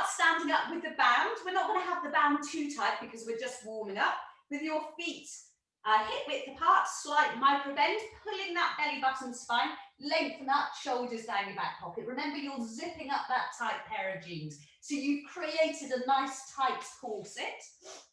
start standing up with the band. We're not going to have the band too tight because we're just warming up. With your feet hip width apart, slight micro bend, pulling that belly button spine, lengthen up, shoulders down your back pocket. Remember, you're zipping up that tight pair of jeans. So you've created a nice tight corset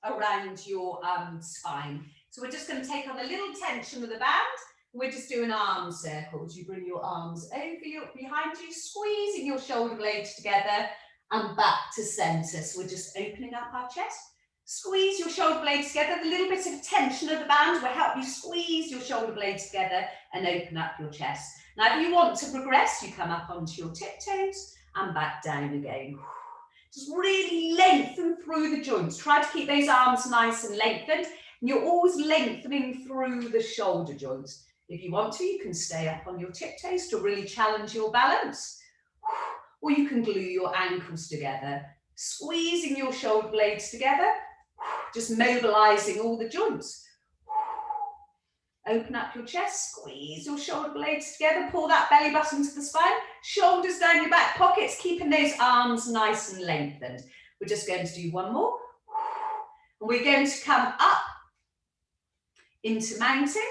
around your spine. So we're just going to take on a little tension with the band. We're just doing arm circles. You bring your arms over behind you, squeezing your shoulder blades together and back to center. So we're just opening up our chest. Squeeze your shoulder blades together. The little bit of tension of the band will help you squeeze your shoulder blades together and open up your chest. Now, if you want to progress, you come up onto your tiptoes and back down again. Just really lengthen through the joints. Try to keep those arms nice and lengthened. And you're always lengthening through the shoulder joints. If you want to, you can stay up on your tiptoes to really challenge your balance. Or you can glue your ankles together, squeezing your shoulder blades together, just mobilizing all the joints. Open up your chest, squeeze your shoulder blades together, pull that belly button to the spine, shoulders down your back pockets, keeping those arms nice and lengthened. We're just going to do one more. And we're going to come up into mountain.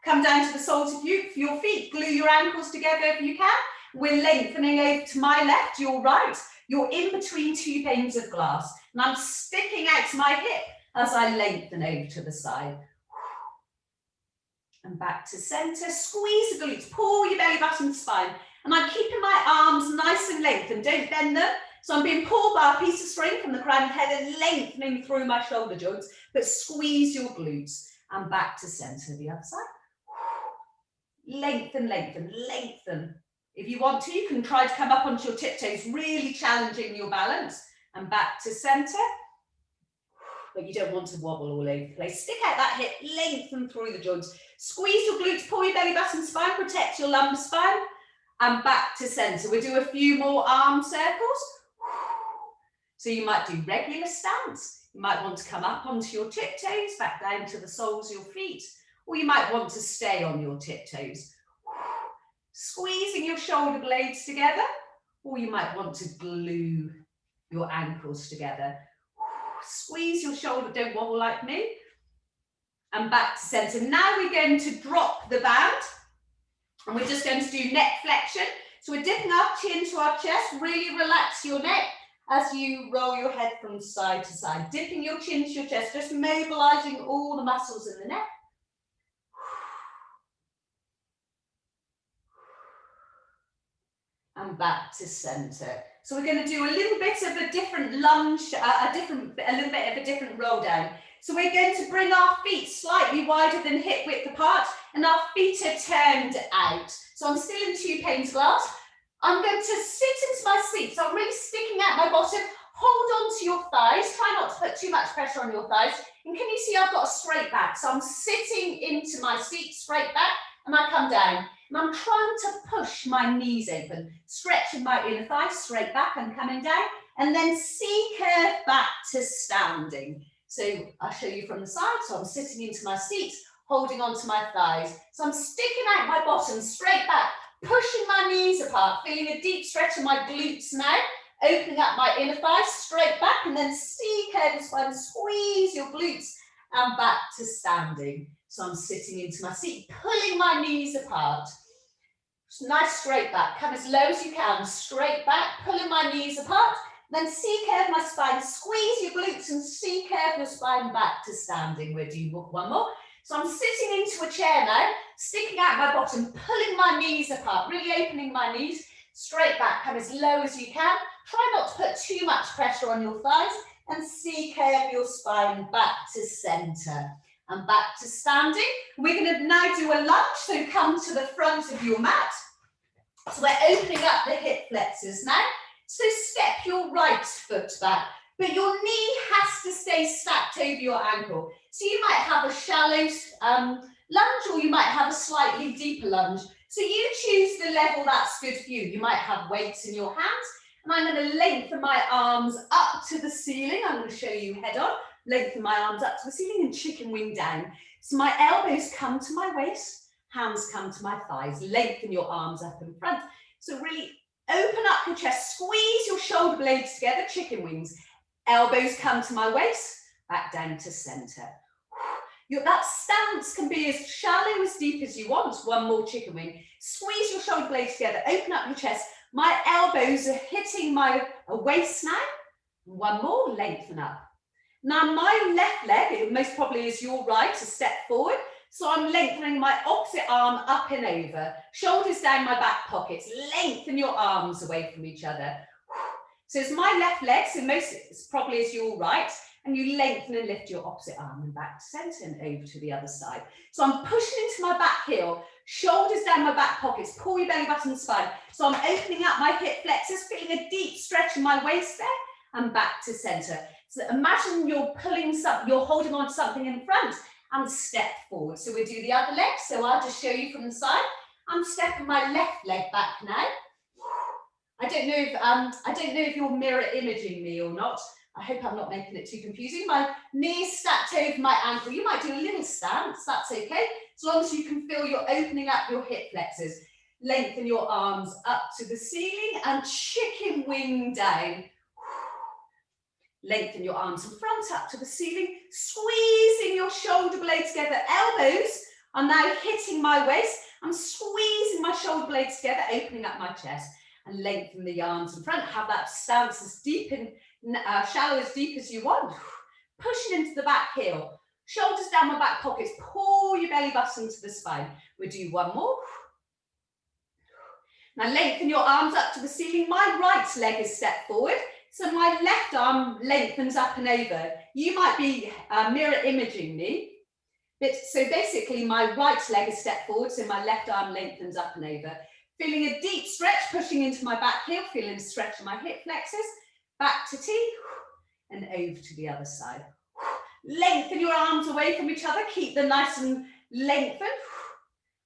Come down to the soles of your feet, glue your ankles together if you can. We're lengthening over to my left, your right. You're in between two panes of glass. And I'm sticking out my hip as I lengthen over to the side. And back to center, squeeze the glutes, pull your belly button spine. And I'm keeping my arms nice and lengthened, don't bend them. So I'm being pulled by a piece of string from the crown of the head and lengthening through my shoulder joints, but squeeze your glutes. And back to center, the other side. Lengthen, lengthen, lengthen. If you want to, you can try to come up onto your tiptoes, really challenging your balance. And back to center. But you don't want to wobble all over the place. Stick out that hip, lengthen through the joints. Squeeze your glutes, pull your belly button spine, protect your lumbar spine. And back to center. We'll do a few more arm circles. So you might do regular stance. You might want to come up onto your tiptoes, back down to the soles of your feet. Or you might want to stay on your tiptoes. Squeezing your shoulder blades together. Or you might want to glue your ankles together. Squeeze your shoulder, don't wobble like me. And back to center. Now we're going to drop the band. And we're just going to do neck flexion. So we're dipping our chin to our chest. Really relax your neck as you roll your head from side to side. Dipping your chin to your chest, just mobilizing all the muscles in the neck. And back to center. So we're going to do a little bit of a different lunge, a little bit of a different roll down. So we're going to bring our feet slightly wider than hip width apart, and our feet are turned out. So I'm still in two panes glass. I'm going to sit into my seat. So I'm really sticking out my bottom. Hold on to your thighs. Try not to put too much pressure on your thighs. And can you see I've got a straight back? So I'm sitting into my seat, straight back, and I come down. And I'm trying to push my knees open, stretching my inner thighs straight back and coming down, and then C-curve back to standing. So I'll show you from the side. So I'm sitting into my seat, holding onto my thighs. So I'm sticking out my bottom straight back, pushing my knees apart, feeling a deep stretch in my glutes now, opening up my inner thighs straight back, and then C-curve your spine, squeeze your glutes, and back to standing. So I'm sitting into my seat, pulling my knees apart. Nice straight back. Come as low as you can. Straight back, pulling my knees apart. Then C-curve my spine. Squeeze your glutes and C-curve your spine back to standing. We'll do one more. So I'm sitting into a chair now, sticking out my bottom, pulling my knees apart, really opening my knees. Straight back. Come as low as you can. Try not to put too much pressure on your thighs. And C-curve your spine back to center. And back to standing. We're going to now do a lunge, so come to the front of your mat. So we're opening up the hip flexors now. So step your right foot back, but your knee has to stay stacked over your ankle. So you might have a shallow lunge, or you might have a slightly deeper lunge. So you choose the level that's good for you. You might have weights in your hands, and I'm going to lengthen my arms up to the ceiling. I'm going to show you head on. Lengthen my arms up to the ceiling and chicken wing down. So my elbows come to my waist, hands come to my thighs. Lengthen your arms up in front. So really Open up your chest, squeeze your shoulder blades together, chicken wings. Elbows come to my waist, back down to center. That stance can be as shallow, as deep as you want. One more chicken wing. Squeeze your shoulder blades together, open up your chest. My elbows are hitting my waist now. One more, lengthen up. Now my left leg, most probably is your right, to step forward. So I'm lengthening my opposite arm up and over. Shoulders down my back pockets. Lengthen your arms away from each other. So it's my left leg, so most probably is your right. And you lengthen and lift your opposite arm and back to center and over to the other side. So I'm pushing into my back heel, shoulders down my back pockets, pull your belly button and spine. So I'm opening up my hip flexors, feeling a deep stretch in my waist there, and back to center. So imagine you're you're holding on to something in front and step forward. So we'll do the other leg. So I'll just show you from the side. I'm stepping my left leg back now. I don't know if you're mirror imaging me or not. I hope I'm not making it too confusing. My knees stacked over my ankle. You might do a little stance, that's okay. As long as you can feel you're opening up your hip flexors. Lengthen your arms up to the ceiling and chicken wing down. Lengthen your arms in front up to the ceiling, squeezing your shoulder blades together. Elbows are now hitting my waist. I'm squeezing my shoulder blades together, opening up my chest, and lengthen the arms in front. Have that stance as deep and shallow as deep as you want. Pushing into the back heel. Shoulders down my back pockets. Pull your belly button to the spine. We'll do one more. Now lengthen your arms up to the ceiling. My right leg is stepped forward. So my left arm lengthens up and over. You might be mirror imaging me. So basically my right leg is stepped forward, so my left arm lengthens up and over. Feeling a deep stretch, pushing into my back heel, feeling a stretch in my hip flexors. Back to T and over to the other side. Lengthen your arms away from each other. Keep them nice and lengthened.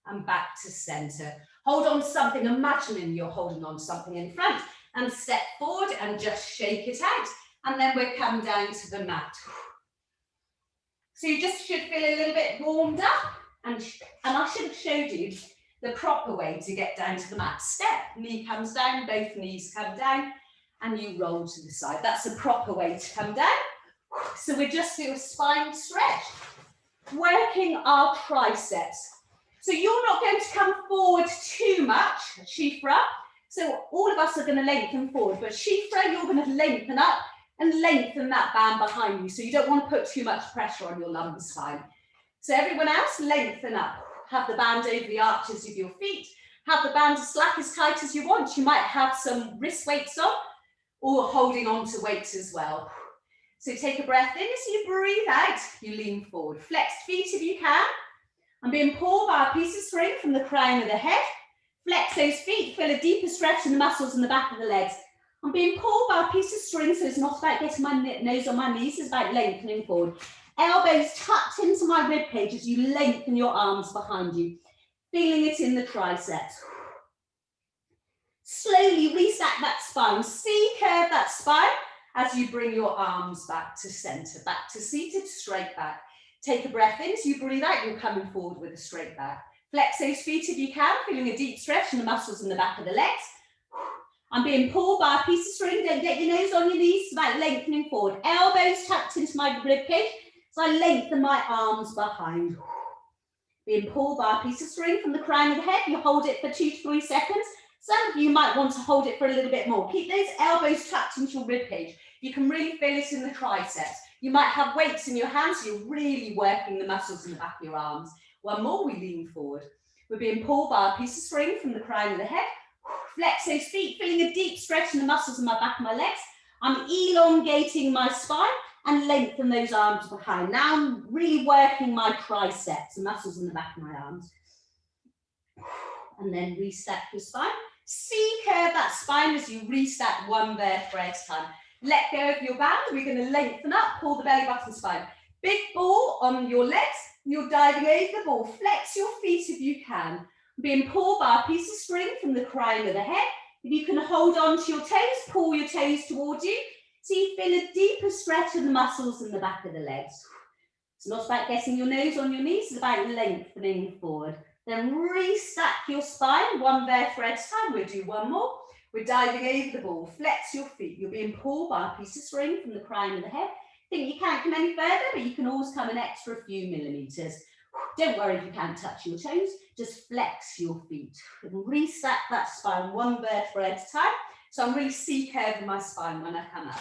And back to center. Hold on to something, imagining you're holding on to something in front. And step forward and just shake it out. And then we'll come down to the mat. So you just should feel a little bit warmed up. And I should have showed you the proper way to get down to the mat. Step, knee comes down, both knees come down, and you roll to the side. That's the proper way to come down. So we just do a spine stretch, working our triceps. So you're not going to come forward too much, Shifra. So all of us are going to lengthen forward, but Shifra, you're going to lengthen up and lengthen that band behind you. So you don't want to put too much pressure on your lumbar spine. So everyone else, lengthen up. Have the band over the arches of your feet. Have the band as slack, as tight as you want. You might have some wrist weights on or holding on to weights as well. So take a breath in. As you breathe out, you lean forward. Flex feet if you can. I'm being pulled by a piece of string from the crown of the head. Flex those feet, feel a deeper stretch in the muscles in the back of the legs. I'm being pulled by a piece of string, so it's not about getting my nose on my knees, it's about lengthening forward. Elbows tucked into my rib cage as you lengthen your arms behind you. Feeling it in the triceps. Slowly restack that spine. C-curve that spine as you bring your arms back to center, back to seated, straight back. Take a breath in. As you breathe out, you're coming forward with a straight back. Flex those feet if you can, feeling a deep stretch in the muscles in the back of the legs. I'm being pulled by a piece of string. Don't get your nose on your knees. It's about lengthening forward. Elbows tucked into my rib cage. So I lengthen my arms behind. Being pulled by a piece of string from the crown of the head. You hold it for 2 to 3 seconds. Some of you might want to hold it for a little bit more. Keep those elbows tucked into your rib cage. You can really feel it in the triceps. You might have weights in your hands, so you're really working the muscles in the back of your arms. One more, we lean forward. We're being pulled by a piece of string from the crown of the head. Flex those feet, feeling a deep stretch in the muscles in my back of my legs. I'm elongating my spine and lengthen those arms behind. Now I'm really working my triceps, the muscles in the back of my arms. And then restack your spine. C-curve that spine as you restack one vertebra at a time. Let go of your band. We're going to lengthen up, pull the belly button spine. Big ball on your legs. You're diving over the ball. Flex your feet if you can. Being pulled by a piece of string from the crown of the head. If you can hold on to your toes, pull your toes towards you. So you feel a deeper stretch in the muscles in the back of the legs. It's not about getting your nose on your knees, it's about lengthening forward. Then restack your spine, one vertebra at a time. We'll do one more. We're diving over the ball. Flex your feet. You're being pulled by a piece of string from the crown of the head. Think you can't come any further, but you can always come an extra few millimeters. Don't worry if you can't touch your toes. Just flex your feet. And restack that spine one vertebra at a time. So I'm really C-curving my spine when I come up.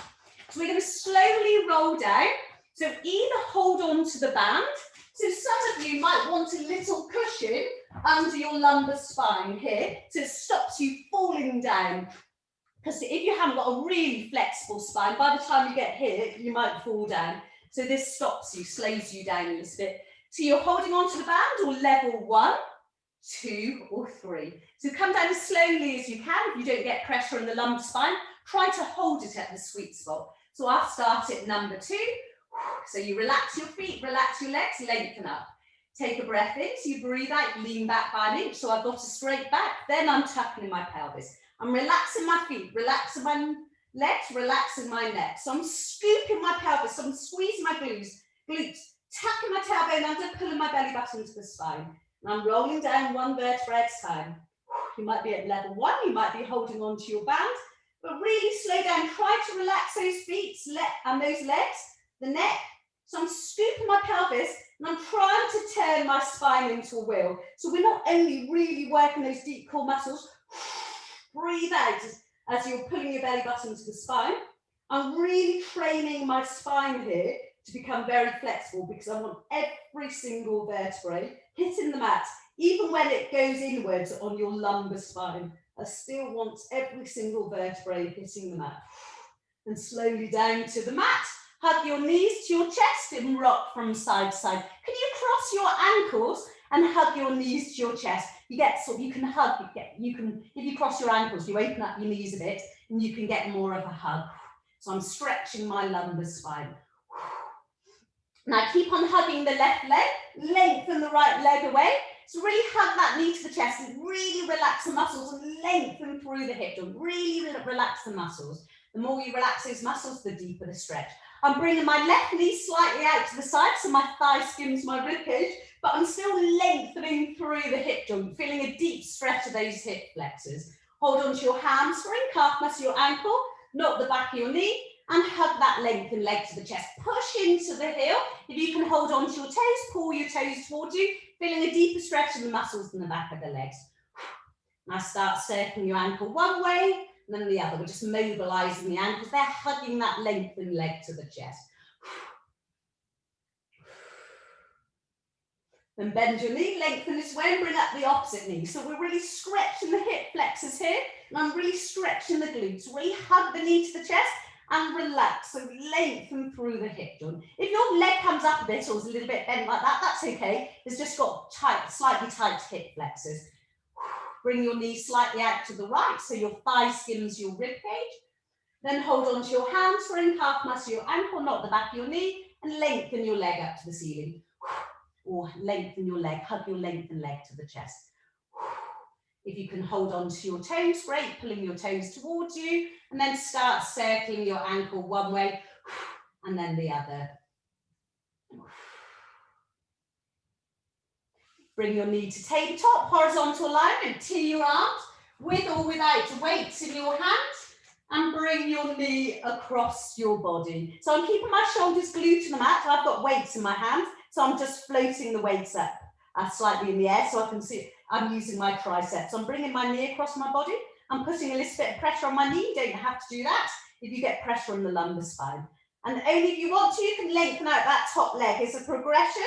So we're going to slowly roll down. So either hold on to the band. So some of you might want a little cushion under your lumbar spine here, so it stops you falling down. Because if you haven't got a really flexible spine, by the time you get here, you might fall down. So this stops you, slows you down a little bit. So you're holding on to the band or level 1, 2 or 3. So come down as slowly as you can. If you don't get pressure on the lumbar spine, try to hold it at the sweet spot. So I'll start at number 2. So you relax your feet, relax your legs, lengthen up. Take a breath in, so you breathe out, lean back by an inch. So I've got a straight back, then I'm tucking in my pelvis. I'm relaxing my feet, relaxing my legs, relaxing my neck. So I'm scooping my pelvis, so I'm squeezing my glutes, tucking my tailbone under, pulling my belly button to the spine. And I'm rolling down one vertebra at a time. You might be at level 1, you might be holding on to your band, but really slow down. Try to relax those feet and those legs, the neck. So I'm scooping my pelvis and I'm trying to turn my spine into a wheel. So we're not only really working those deep core muscles, breathe out as you're pulling your belly button to the spine. I'm really training my spine here to become very flexible because I want every single vertebrae hitting the mat, even when it goes inwards on your lumbar spine. I still want every single vertebrae hitting the mat. And slowly down to the mat. Hug your knees to your chest and rock from side to side. Can you cross your ankles and hug your knees to your chest? You can hug, if you cross your ankles, you open up your knees a bit and you can get more of a hug. So I'm stretching my lumbar spine. Now keep on hugging the left leg, lengthen the right leg away. So really hug that knee to the chest and really relax the muscles and lengthen through the hip joint. Really relax the muscles. The more you relax those muscles, the deeper the stretch. I'm bringing my left knee slightly out to the side so my thigh skims my ribcage, but I'm still lengthening through the hip joint, feeling a deep stretch of those hip flexors. Hold on to your hamstring, calf muscle, your ankle, not the back of your knee, and hug that lengthened leg to the chest. Push into the heel. If you can hold on to your toes, pull your toes towards you, feeling a deeper stretch in the muscles in the back of the legs. Now start circling your ankle one way, and then the other. We're just mobilizing the ankles. They're hugging that lengthened leg to the chest. Then bend your knee, lengthen this way, and bring up the opposite knee. So we're really stretching the hip flexors here, and I'm really stretching the glutes. Really hug the knee to the chest and relax. So lengthen through the hip joint. If your leg comes up a bit or is a little bit bent like that, that's okay. It's just got slightly tight hip flexors. Bring your knee slightly out to the right, so your thigh skims your rib cage. Then hold on to your hamstring, calf muscle, your ankle, not the back of your knee, and lengthen your leg up to the ceiling. Or lengthen your leg, hug your lengthened leg to the chest. If you can hold on to your toes, great, pulling your toes towards you, and then start circling your ankle one way, and then the other. Bring your knee to tabletop, horizontal alignment, tee your arms, with or without weights in your hands, and bring your knee across your body. So I'm keeping my shoulders glued to the mat. I've got weights in my hands, so I'm just floating the weights up slightly in the air so I can see I'm using my triceps. I'm bringing my knee across my body. I'm putting a little bit of pressure on my knee. You don't have to do that if you get pressure on the lumbar spine. And only if you want to, you can lengthen out that top leg. It's a progression.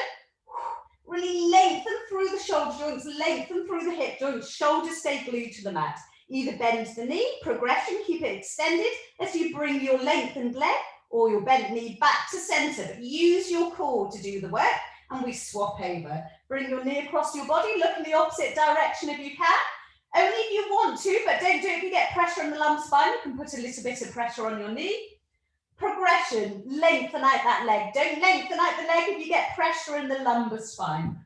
Really lengthen through the shoulder joints, lengthen through the hip joints, shoulders stay glued to the mat. Either bend the knee, progression, keep it extended as you bring your lengthened leg or your bent knee back to center. But use your core to do the work, and we swap over. Bring your knee across your body, look in the opposite direction if you can. Only if you want to, but don't do it if you get pressure on the lumbar spine. You can put a little bit of pressure on your knee. Progression, lengthen out that leg. Don't lengthen out the leg if you get pressure in the lumbar spine.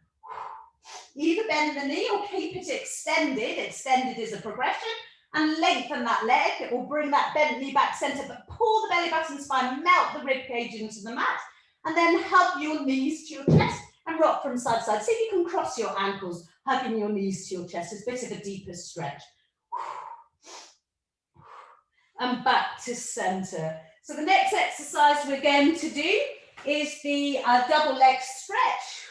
Either bend the knee or keep it extended. Extended is a progression. And lengthen that leg or bring that bent knee back center, but pull the belly button spine, melt the rib cage into the mat, and then hug your knees to your chest and rock from side to side. See if you can cross your ankles, hugging your knees to your chest. It's a bit of a deeper stretch. and back to center. So the next exercise we're going to do is the double leg stretch.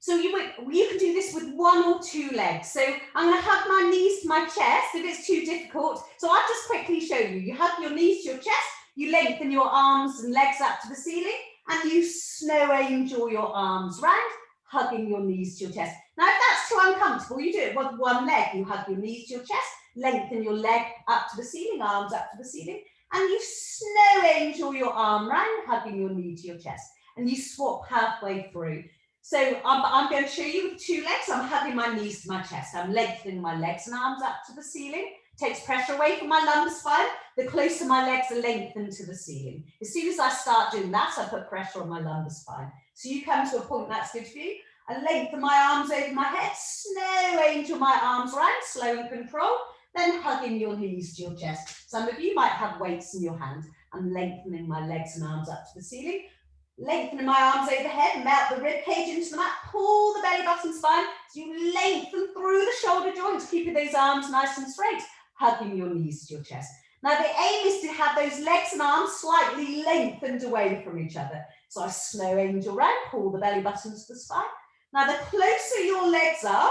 So you can do this with one or two legs. So I'm going to hug my knees to my chest if it's too difficult. So I'll just quickly show you. You hug your knees to your chest, you lengthen your arms and legs up to the ceiling, and you snow angel your arms round, hugging your knees to your chest. Now, if that's too uncomfortable, you do it with one leg. You hug your knees to your chest, lengthen your leg up to the ceiling, arms up to the ceiling, and you snow angel your arm round, hugging your knee to your chest. And you swap halfway through. So I'm going to show you with two legs. I'm hugging my knees to my chest. I'm lengthening my legs and arms up to the ceiling. Takes pressure away from my lumbar spine. The closer my legs are lengthened to the ceiling. As soon as I start doing that, I put pressure on my lumbar spine. So you come to a point that's good for you. I lengthen my arms over my head, snow angel my arms round, slow and controlled, then hugging your knees to your chest. Some of you might have weights in your hand. I'm lengthening my legs and arms up to the ceiling. Lengthening my arms overhead, melt the rib cage into the mat, pull the belly button spine, so you lengthen through the shoulder joints, keeping those arms nice and straight, hugging your knees to your chest. Now the aim is to have those legs and arms slightly lengthened away from each other. So I snow angel round, pull the belly button to the spine. Now the closer your legs are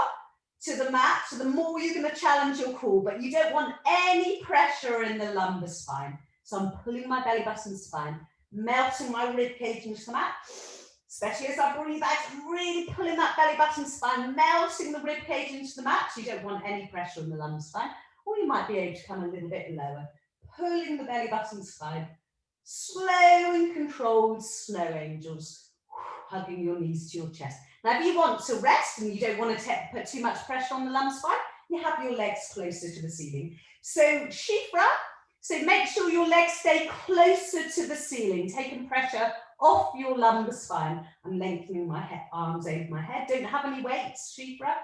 to the mat, so the more you're going to challenge your core, but you don't want any pressure in the lumbar spine. So I'm pulling my belly button spine, melting my rib cage into the mat, especially as I breathe out, really pulling that belly button spine, melting the rib cage into the mat, so you don't want any pressure on the lumbar spine, or you might be able to come a little bit lower, pulling the belly button spine, slow and controlled snow angels, hugging your knees to your chest. Now if you want to rest and you don't want to put too much pressure on the lumbar spine, you have your legs closer to the ceiling. So Shifra, so make sure your legs stay closer to the ceiling, taking pressure off your lumbar spine. I'm lengthening my arms over my head. Don't have any weights, Shifra.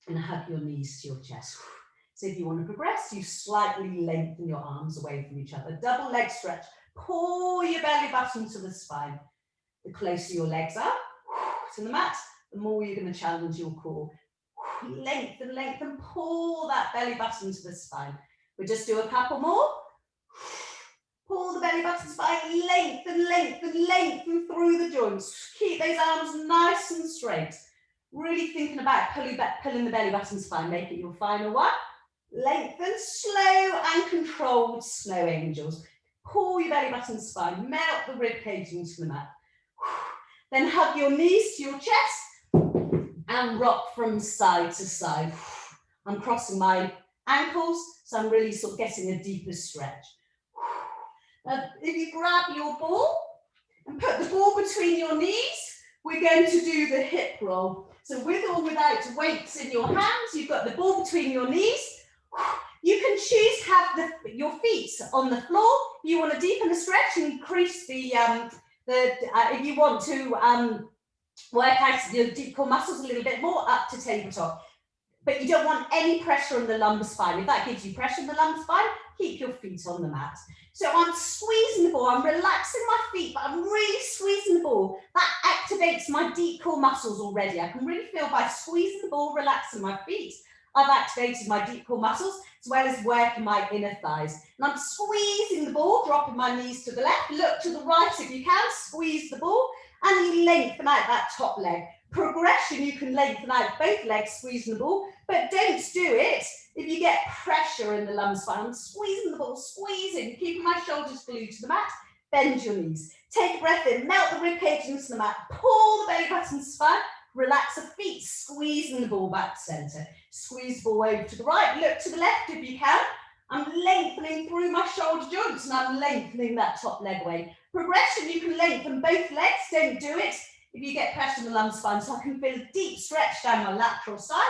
And hug your knees to your chest. So if you want to progress, you slightly lengthen your arms away from each other. Double leg stretch. Pull your belly button to the spine. The closer your legs are to the mat, the more you're going to challenge your core. Lengthen, lengthen, pull that belly button to the spine. We'll just do a couple more. Pull the belly button spine, lengthen, lengthen, lengthen through the joints. Keep those arms nice and straight. Really thinking about pulling the belly button spine. Make it your final one. Lengthen, slow and controlled snow angels. Pull your belly button spine, melt the rib cage into the mat. Then hug your knees to your chest and rock from side to side. I'm crossing my ankles, so I'm really sort of getting a deeper stretch. Now, if you grab your ball and put the ball between your knees, we're going to do the hip roll. So with or without weights in your hands, you've got the ball between your knees. You can choose to have your feet on the floor. You want to deepen the stretch and increase the if you want to work out your deep core muscles a little bit more, up to tabletop. But you don't want any pressure on the lumbar spine. If that gives you pressure on the lumbar spine, keep your feet on the mat. So I'm squeezing the ball, I'm relaxing my feet, but I'm really squeezing the ball. That activates my deep core muscles already. I can really feel by squeezing the ball, relaxing my feet, I've activated my deep core muscles, as well as working my inner thighs. And I'm squeezing the ball, dropping my knees to the left, look to the right if you can, squeeze the ball, and you lengthen out that top leg. Progression, you can lengthen out both legs, squeezing the ball, but don't do it if you get pressure in the lumbar spine. I'm squeezing the ball, squeezing, keeping my shoulders glued to the mat, bend your knees. Take a breath in, melt the rib cage into the mat, pull the belly button spine, relax the feet, squeezing the ball back to center. Squeeze the ball over to the right, look to the left if you can. I'm lengthening through my shoulder joints and I'm lengthening that top leg away. Progression, you can lengthen both legs, don't do it if you get pressure in the lumbar spine. So I can feel a deep stretch down my lateral side.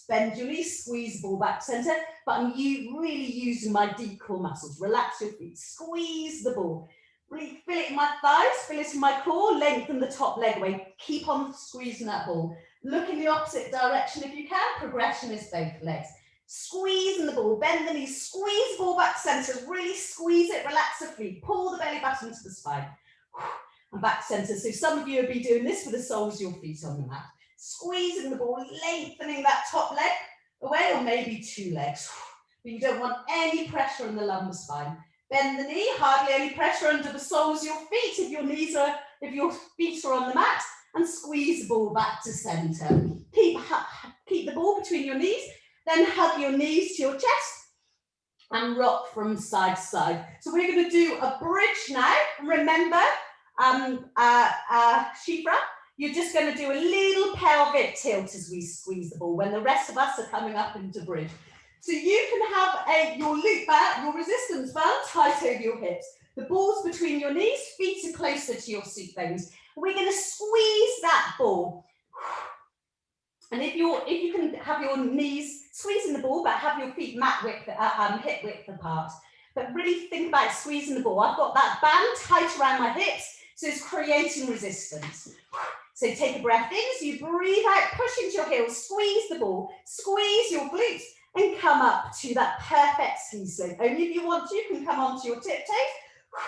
Bend your knees, squeeze the ball back to center, but I'm really using my deep core muscles. Relax your feet, squeeze the ball. Really feel it in my thighs, feel it in my core, lengthen the top leg away. Keep on squeezing that ball. Look in the opposite direction if you can. Progression is both legs. Squeezing the ball, bend the knees, squeeze the ball back to center, really squeeze it, relax the feet, pull the belly button to the spine. And back to center. So some of you will be doing this with the soles of your feet on the mat. Squeezing the ball, lengthening that top leg away, or maybe two legs. but you don't want any pressure on the lumbar spine. Bend the knee, hardly any pressure under the soles of your feet if your feet are on the mat, and squeeze the ball back to center. Keep the ball between your knees, then hug your knees to your chest and rock from side to side. So we're going to do a bridge now. Remember, Shifra, you're just going to do a little pelvic tilt as we squeeze the ball when the rest of us are coming up into bridge. So you can have your loop band, your resistance band tight over your hips. The ball's between your knees, feet are closer to your seat bones. We're going to squeeze that ball. And if you can have your knees squeezing the ball, but have your feet mat width, hip width apart. But really think about squeezing the ball. I've got that band tight around my hips, so it's creating resistance. So take a breath in, so you breathe out, push into your heels, squeeze the ball, squeeze your glutes, and come up to that perfect ski slope. Only if you want to, you can come onto your tiptoes,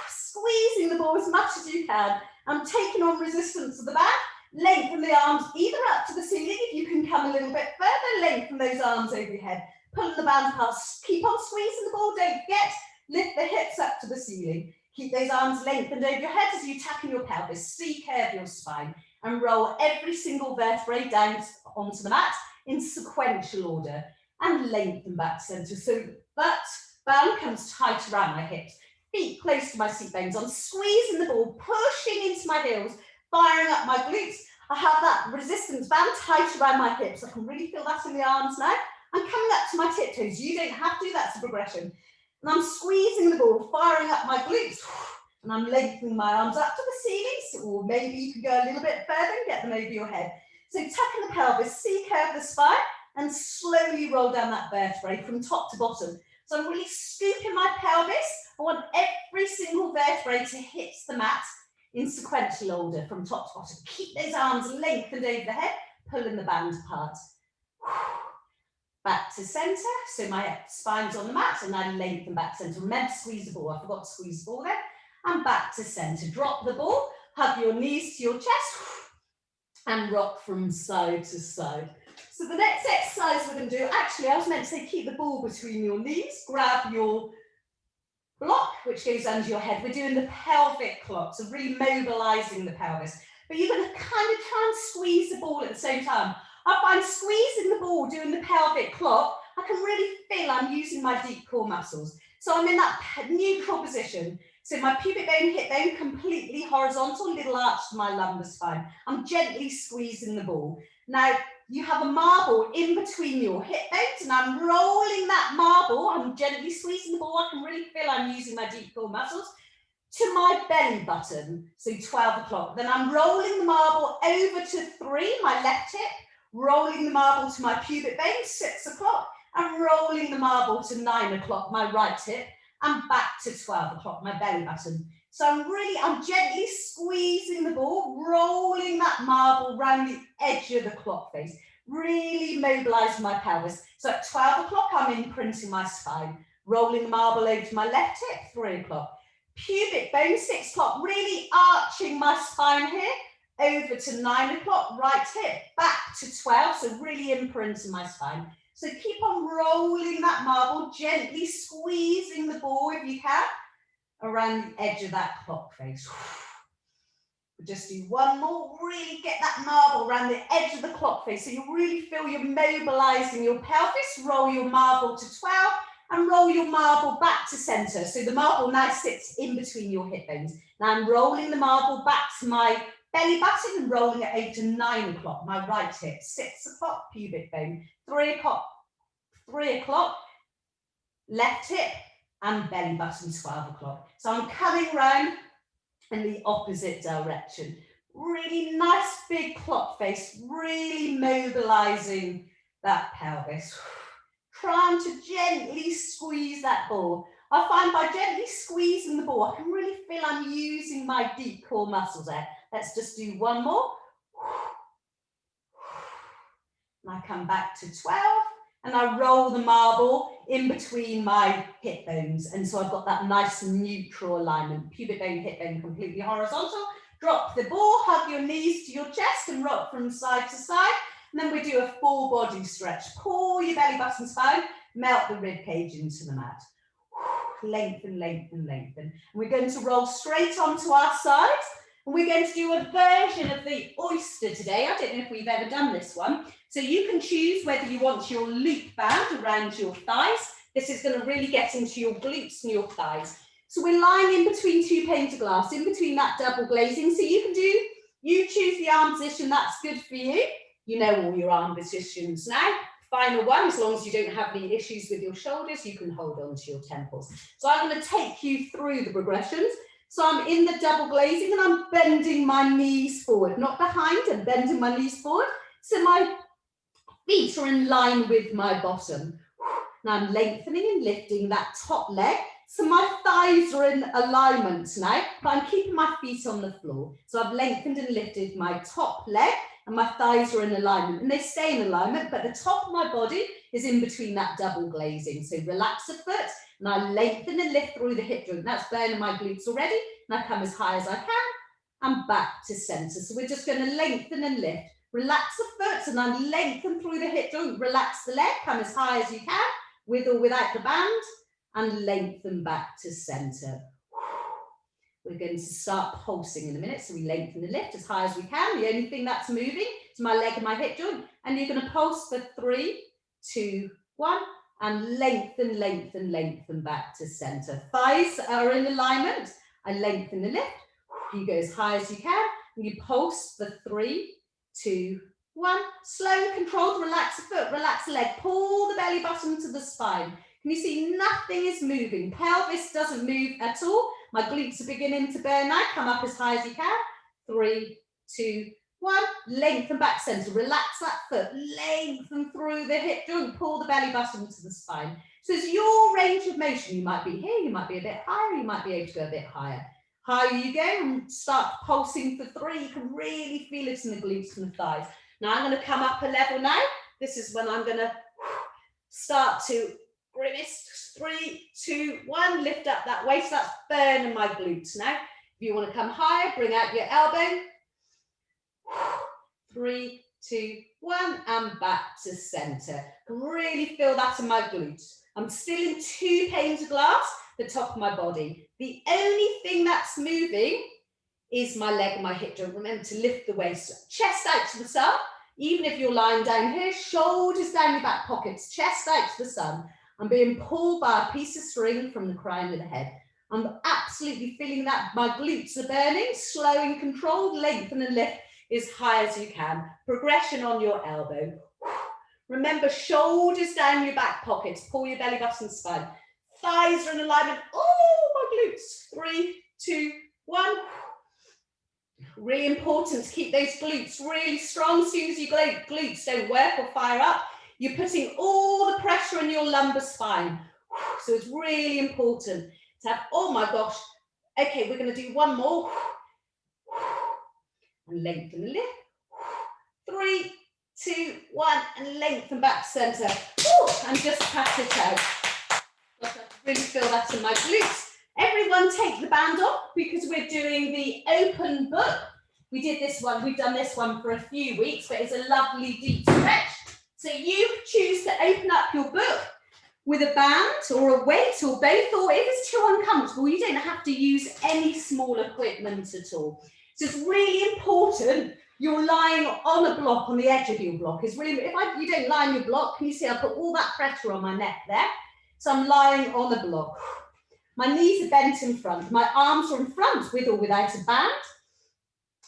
squeezing the ball as much as you can. I'm taking on resistance of the back. Lengthen the arms either up to the ceiling, if you can come a little bit further, lengthen those arms over your head. Pulling the band apart, keep on squeezing the ball, don't forget, lift the hips up to the ceiling. Keep those arms lengthened over your head as you tap in your pelvis, C-curve your spine, and roll every single vertebrae down onto the mat in sequential order, and lengthen back to center. So that band comes tight around my hips, feet close to my seat bones. I'm squeezing the ball, pushing into my heels, firing up my glutes. I have that resistance band tight around my hips. I can really feel that in the arms now. I'm coming up to my tiptoes. You don't have to do that's a progression. And I'm squeezing the ball, firing up my glutes. And I'm lengthening my arms up to the ceiling. Or maybe you can go a little bit further and get them over your head. So tuck in the pelvis, C-curve the spine, and slowly roll down that vertebrae from top to bottom. So I'm really scooping my pelvis. I want every single vertebrae to hit the mat in sequential order from top to bottom. Keep those arms lengthened over the head, pulling the band apart. Back to center, so my spine's on the mat, and I lengthen back to center. Remember to squeeze the ball, I forgot to squeeze the ball there. And back to center. Drop the ball, hug your knees to your chest, and rock from side to side. So the next exercise we're going to do, actually I was meant to say keep the ball between your knees, grab your block, which goes under your head. We're doing the pelvic clock, so really mobilizing the pelvis. But you're going to kind of try and squeeze the ball at the same time. I find squeezing the ball, doing the pelvic clock, I can really feel I'm using my deep core muscles. So I'm in that neutral position. So my pubic bone, hip bone, completely horizontal, little arch to my lumbar spine. I'm gently squeezing the ball. Now, you have a marble in between your hip bones, and I'm rolling that marble. I'm gently squeezing the ball. I can really feel I'm using my deep core muscles to my belly button, so 12 o'clock. Then I'm rolling the marble over to 3, my left hip, rolling the marble to my pubic bone, 6 o'clock, and rolling the marble to 9 o'clock, my right hip, and back to 12 o'clock, my belly button. So I'm gently squeezing the ball, rolling that marble around the edge of the clock face, really mobilizing my pelvis. So at 12 o'clock, I'm imprinting my spine, rolling the marble over to my left hip, 3 o'clock. Pubic bone, 6 o'clock, really arching my spine here, over to 9 o'clock, right hip, back to 12, so really imprinting my spine. So keep on rolling that marble, gently squeezing the ball if you can, around the edge of that clock face. We'll just do one more, really get that marble around the edge of the clock face, so you really feel you're mobilizing your pelvis. Roll your marble to 12, and roll your marble back to center. So the marble now sits in between your hip bones. Now I'm rolling the marble back to my belly button and rolling it over to 9 o'clock, my right hip, 6 o'clock, pubic bone, 3 o'clock, left hip, and belly button, 12 o'clock. So I'm coming round in the opposite direction. Really nice big clock face, really mobilizing that pelvis. Trying to gently squeeze that ball. I find by gently squeezing the ball, I can really feel I'm using my deep core muscles there. Let's just do one more. And I come back to 12. And I roll the marble in between my hip bones. And so I've got that nice neutral alignment. Pubic bone, hip bone, completely horizontal. Drop the ball, hug your knees to your chest and rock from side to side. And then we do a full body stretch. Pull your belly button spine, melt the rib cage into the mat. Lengthen, lengthen, lengthen. And we're going to roll straight onto our sides. And we're going to do a version of the oyster today. I don't know if we've ever done this one. So you can choose whether you want your loop band around your thighs. This is going to really get into your glutes and your thighs. So we're lying in between two panes of glass, in between that double glazing. So you choose the arm position that's good for you. You know all your arm positions now. Final one, as long as you don't have any issues with your shoulders, you can hold on to your temples. So I'm going to take you through the progressions. So I'm in the double glazing and I'm bending my knees forward, not behind, and bending my knees forward. So my feet are in line with my bottom. Now I'm lengthening and lifting that top leg. So my thighs are in alignment now, but I'm keeping my feet on the floor. So I've lengthened and lifted my top leg and my thighs are in alignment, and they stay in alignment, but the top of my body is in between that double glazing. So relax the foot and I lengthen and lift through the hip joint. That's burning my glutes already. And I come as high as I can and back to center. So we're just going to lengthen and lift. Relax the foot and then lengthen through the hip joint. Relax the leg, come as high as you can, with or without the band, and lengthen back to center. We're going to start pulsing in a minute. So we lengthen and lift as high as we can. The only thing that's moving is my leg and my hip joint. And you're going to pulse for 3, 2, 1, and lengthen, lengthen, lengthen back to center. Thighs are in alignment. I lengthen and lift. You go as high as you can. And you pulse for 3, 2, 1. Slow and controlled. Relax the foot, relax the leg. Pull the belly button to the spine. Can you see nothing is moving? Pelvis doesn't move at all. My glutes are beginning to burn now. Come up as high as you can. 3, 2, 1. Lengthen back center. Relax that foot. Lengthen through the hip joint. Pull the belly button to the spine. So it's your range of motion. You might be here. You might be a bit higher. You might be able to go a bit higher. Higher you go and start pulsing for 3. You can really feel it in the glutes and the thighs. Now I'm going to come up a level now. This is when I'm going to start to grimace. 3, 2, 1. Lift up that waist. That's burning my glutes now. If you want to come higher, bring out your elbow. 3, 2, 1, and back to center. I can really feel that in my glutes. I'm still in 2 panes of glass, the top of my body. The only thing that's moving is my leg and my hip joint. Remember to lift the waist, chest out to the sun. Even if you're lying down here, shoulders down your back pockets, chest out to the sun. I'm being pulled by a piece of string from the crown of the head. I'm absolutely feeling that my glutes are burning, slow and controlled, lengthen and lift as high as you can. Progression on your elbow. Remember, shoulders down your back pockets, pull your belly button spine. Thighs are in alignment. Oh, my glutes. 3, 2, 1. Really important to keep those glutes really strong. As soon as your glutes don't work or fire up, you're putting all the pressure on your lumbar spine. So it's really important to have, oh my gosh. Okay, we're going to do one more. And lengthen the lift. 3, 2, 1, and lengthen back to center. And just pat it out. I really feel that in my glutes. Everyone take the band off because we're doing the open book. We did this one, we've done this one for a few weeks, but it's a lovely deep stretch. So you choose to open up your book with a band or a weight or both, or if it's too uncomfortable, you don't have to use any small equipment at all. So it's really important you're lying on a block, on the edge of your block. It's really, if you don't lie on your block, can you see I put all that pressure on my neck there? So I'm lying on a block. My knees are bent in front. My arms are in front with or without a band.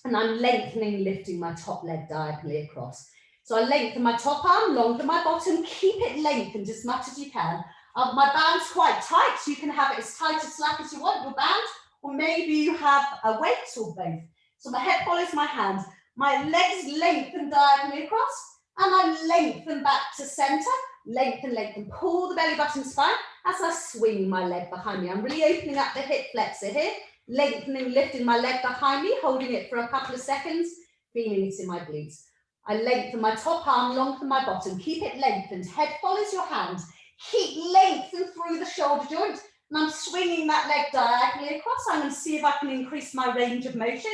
And I'm lengthening, lifting my top leg diagonally across. So I lengthen my top arm, longer my bottom, keep it lengthened as much as you can. My band's quite tight, so you can have it as tight or slack as you want, your band, or maybe you have a weight or both. So my head follows my hands. My legs lengthen diagonally across, and I lengthen back to center. Lengthen, lengthen, pull the belly button spine as I swing my leg behind me. I'm really opening up the hip flexor here, lengthening, lifting my leg behind me, holding it for a couple of seconds, feeling it in my glutes. I lengthen my top arm, lengthen my bottom, keep it lengthened, head follows your hands, keep lengthened through the shoulder joint, and I'm swinging that leg diagonally across. I'm going to see if I can increase my range of motion,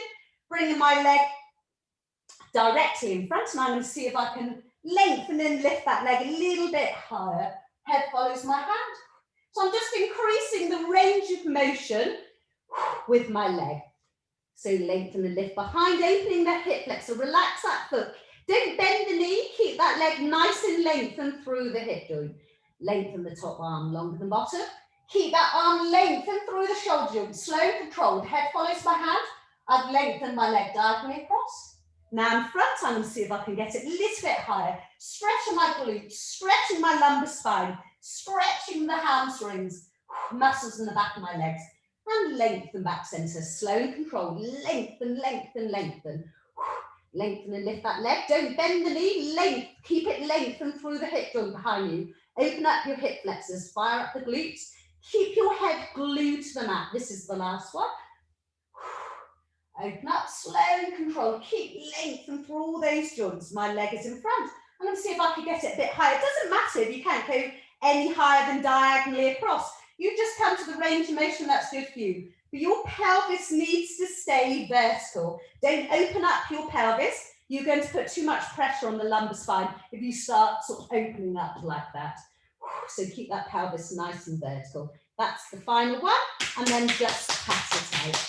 bringing my leg directly in front, and I'm going to see if I can lengthen and lift that leg a little bit higher. head follows my hand. So I'm just increasing the range of motion with my leg. So lengthen and lift behind, opening the hip flexor, relax that foot. Don't bend the knee, keep that leg nice and lengthened through the hip joint. Lengthen the top arm longer than bottom. Keep that arm lengthened through the shoulder joint, slow and controlled. Head follows my hand. I've lengthened my leg diagonally across. Now in front, I'm going to see if I can get it a little bit higher. Stretching my glutes, stretching my lumbar spine, stretching the hamstrings, muscles in the back of my legs. And lengthen back center, slow and controlled. Lengthen, lengthen, lengthen. Lengthen and lift that leg. Don't bend the knee. Keep it lengthened through the hip joint behind you. Open up your hip flexors. Fire up the glutes. Keep your head glued to the mat. This is the last one. Open up, slow and controlled. Keep lengthened through all those joints. My leg is in front. I'm going to see if I can get it a bit higher. It doesn't matter if you can't go any higher than diagonally across. You just come to the range of motion that's good for you. But your pelvis needs to stay vertical. Don't open up your pelvis. You're going to put too much pressure on the lumbar spine if you start sort of opening up like that. So keep that pelvis nice and vertical. That's the final one. And then just pat it out.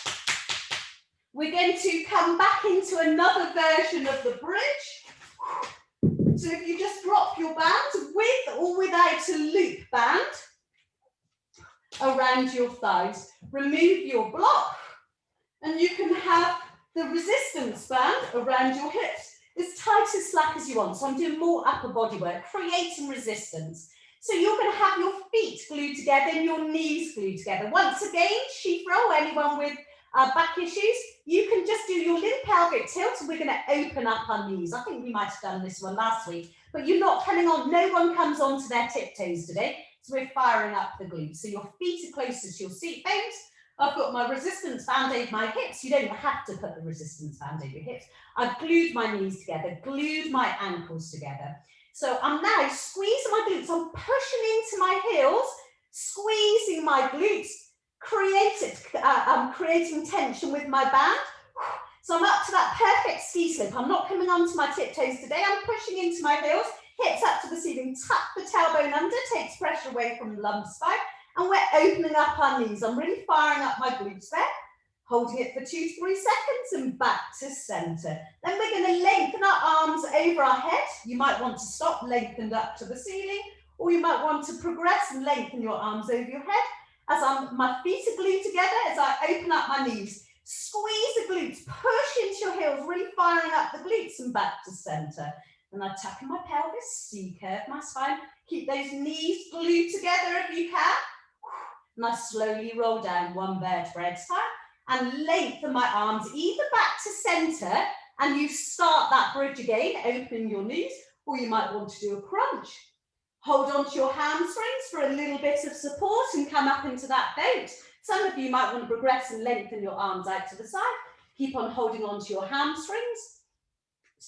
We're going to come back into another version of the bridge. So if you just drop your band with or without a loop band around your thighs, remove your block, and you can have the resistance band around your hips as tight as slack as you want. So I'm doing more upper body work, creating resistance. So you're going to have your feet glued together and your knees glued together. Once again, sheath roll, anyone with back issues, you can just do your little pelvic tilt. We're going to open up our knees. I think we might have done this one last week, but you're not coming on, no one comes onto their tiptoes today. So we're firing up the glutes. So your feet are closest to your seat bones. I've got my resistance band over my hips. You don't have to put the resistance band over your hips. I've glued my knees together, glued my ankles together. So I'm now squeezing my glutes. I'm pushing into my heels, squeezing my glutes, creating tension with my band. So I'm up to that perfect ski slope. I'm not coming onto my tiptoes today. I'm pushing into my heels, hips up to the ceiling, tuck the tailbone under, takes pressure away from the lumbar spine, and we're opening up our knees. I'm really firing up my glutes there, holding it for 2 to 3 seconds and back to center. Then we're going to lengthen our arms over our head. You might want to stop, lengthened up to the ceiling, or you might want to progress and lengthen your arms over your head. As my feet are glued together, as I open up my knees, squeeze the glutes, push into your heels, really firing up the glutes and back to center. And I tuck in my pelvis, C-curve my spine, keep those knees glued together if you can. And I slowly roll down 1 vertebra at a time and lengthen my arms either back to center, and you start that bridge again, opening your knees, or you might want to do a crunch. Hold on to your hamstrings for a little bit of support and come up into that boat. Some of you might want to progress and lengthen your arms out to the side. Keep on holding on to your hamstrings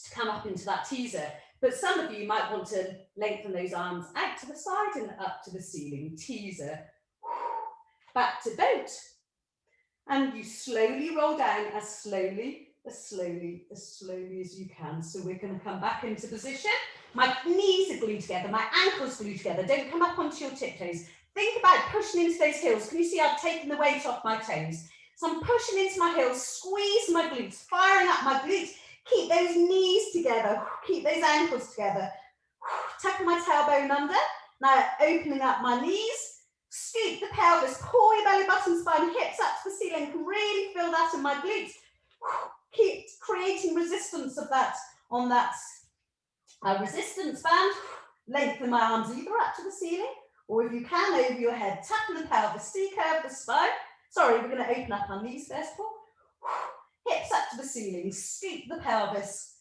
to come up into that teaser. But some of you might want to lengthen those arms out to the side and up to the ceiling. Teaser. Back to boat. And you slowly roll down as slowly as you can. So we're going to come back into position. My knees are glued together, my ankles glued together. Don't come up onto your tiptoes. Think about pushing into those heels. Can you see I've taken the weight off my toes? So I'm pushing into my heels, squeeze my glutes, firing up my glutes. Keep those knees together, keep those ankles together. Tucking my tailbone under. Now opening up my knees, scoop the pelvis, pull your belly button, spine, hips up to the ceiling. Can really feel that in my glutes. Keep creating resistance of that on that resistance band. Lengthen my arms either up to the ceiling, or if you can, over your head. Tucking the pelvis, C-curve the spine. Sorry, we're going to open up our knees first of all. Hips up to the ceiling, scoop the pelvis.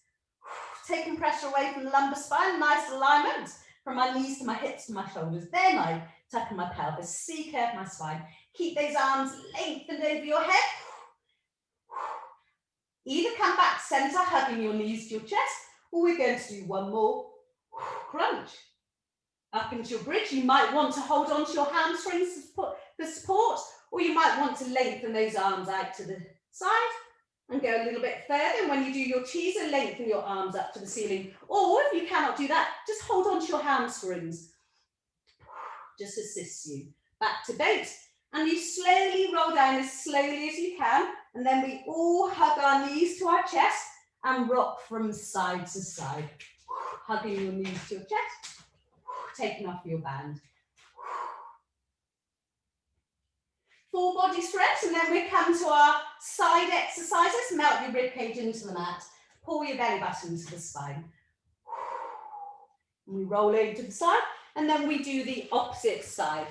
Taking pressure away from the lumbar spine, nice alignment from my knees to my hips to my shoulders. Then I tucking my pelvis, C-curve my spine. Keep those arms lengthened over your head. Either come back center, hugging your knees to your chest, or we're going to do one more crunch. Up into your bridge, you might want to hold on to your hamstrings for support, or you might want to lengthen those arms out to the side and go a little bit further. And when you do your teaser, lengthen your arms up to the ceiling. Or if you cannot do that, just hold on to your hamstrings. just assists you. Back to boat. And you slowly roll down as slowly as you can. And then we all hug our knees to our chest and rock from side to side. Hugging your knees to your chest, taking off your band. Full body stretch, and then we come to our side exercises. Melt your ribcage into the mat. Pull your belly button to the spine. And we roll over to the side, and then we do the opposite side.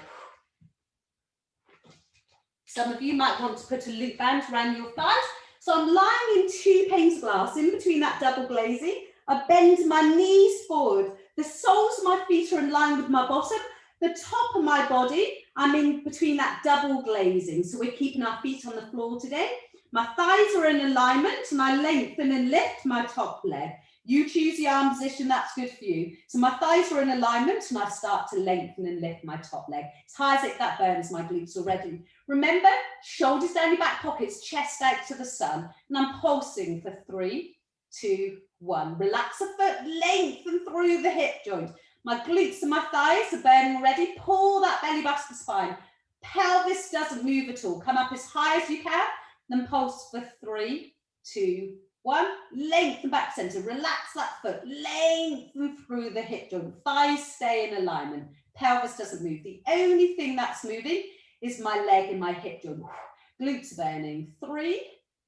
Some of you might want to put a loop band around your thighs. So I'm lying in 2 panes of glass in between that double glazing. I bend my knees forward. The soles of my feet are in line with my bottom. The top of my body, I'm in between that double glazing. So we're keeping our feet on the floor today. My thighs are in alignment and I lengthen and lift my top leg. You choose the arm position that's good for you. So my thighs are in alignment and I start to lengthen and lift my top leg. As high as that burns my glutes already. Remember, shoulders down your back pockets, chest out to the sun. And I'm pulsing for 3, 2, 1. Relax the foot, lengthen through the hip joint. My glutes and my thighs are burning already. Pull that belly button to the spine. Pelvis doesn't move at all. Come up as high as you can. Then pulse for 3, 2, 1. Lengthen back center. Relax that foot. Lengthen through the hip joint. Thighs stay in alignment. Pelvis doesn't move. The only thing that's moving is my leg and my hip joint. Glutes burning. 3,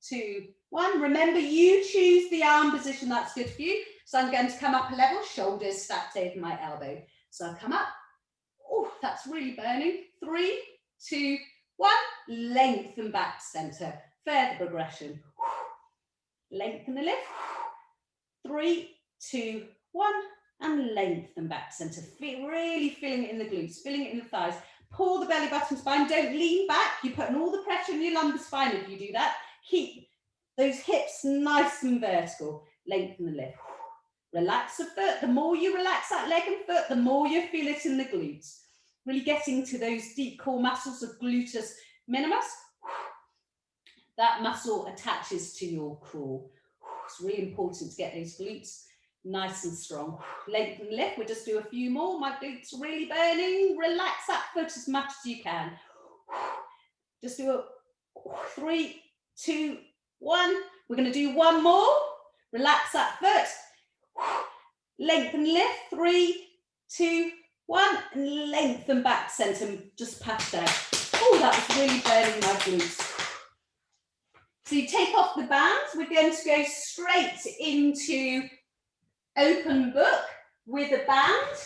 2, 1. Remember, you choose the arm position that's good for you. So I'm going to come up a level, shoulders stacked over my elbow. So I'll come up. Oh, that's really burning. 3, 2, 1. Lengthen back center. Further progression. Lengthen the lift. 3, 2, 1. And lengthen back center. Really feeling it in the glutes, feeling it in the thighs. Pull the belly button spine. Don't lean back. You're putting all the pressure in your lumbar spine if you do that. Keep those hips nice and vertical. Lengthen the lift. Relax the foot. The more you relax that leg and foot, the more you feel it in the glutes. Really getting to those deep core muscles of gluteus minimus. That muscle attaches to your core. It's really important to get those glutes nice and strong. Lengthen the lift. We'll just do a few more. My glutes are really burning. Relax that foot as much as you can. Just do a 3, 2, 1. We're going to do one more. Relax that foot. Lengthen lift. 3, 2, 1. And lengthen back center. Just push down. Oh, that was really burning my glutes. So you take off the bands. We're going to go straight into open book with a band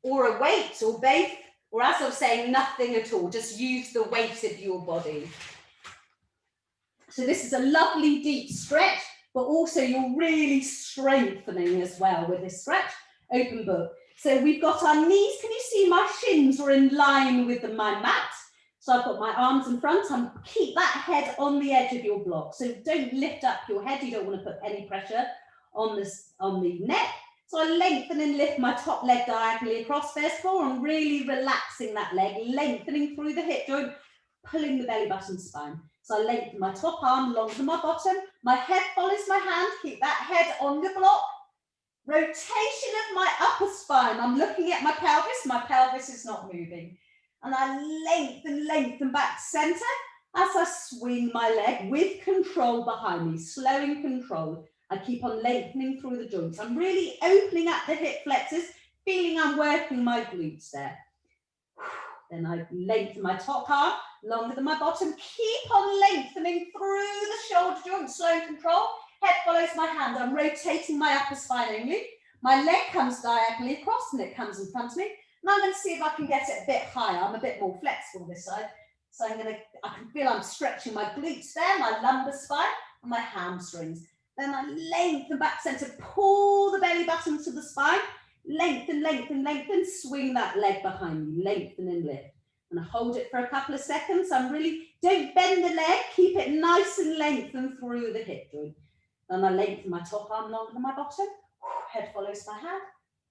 or a weight or both, or as I was saying, nothing at all. Just use the weight of your body. So this is a lovely deep stretch, but also you're really strengthening as well with this stretch. Open book. So we've got our knees. Can you see my shins are in line with my mat? So I've got my arms in front. Keep that head on the edge of your block. So don't lift up your head. You don't want to put any pressure on the neck. So I lengthen and lift my top leg diagonally across first of all, and really relaxing that leg, lengthening through the hip joint, pulling the belly button spine. So I lengthen my top arm along to my bottom. My head follows my hand. Keep that head on the block. Rotation of my upper spine. I'm looking at my pelvis. My pelvis is not moving. And I lengthen back center as I swing my leg with control behind me, slow and controlled. I keep on lengthening through the joints. I'm really opening up the hip flexors, feeling I'm working my glutes there. Then I lengthen my top arm longer than my bottom. Keep on lengthening through the shoulder joints, slow and control. Head follows my hand. I'm rotating my upper spine only. My leg comes diagonally across and it comes in front of me. And I'm going to see if I can get it a bit higher. I'm a bit more flexible this side. So I can feel I'm stretching my glutes there, my lumbar spine and my hamstrings. Then I lengthen back center, pull the belly button to the spine, lengthen, swing that leg behind you, lengthen and lift. And I hold it for a couple of seconds. Don't bend the leg, keep it nice and lengthened through the hip joint. Then I lengthen my top arm longer than my bottom, head follows my hand.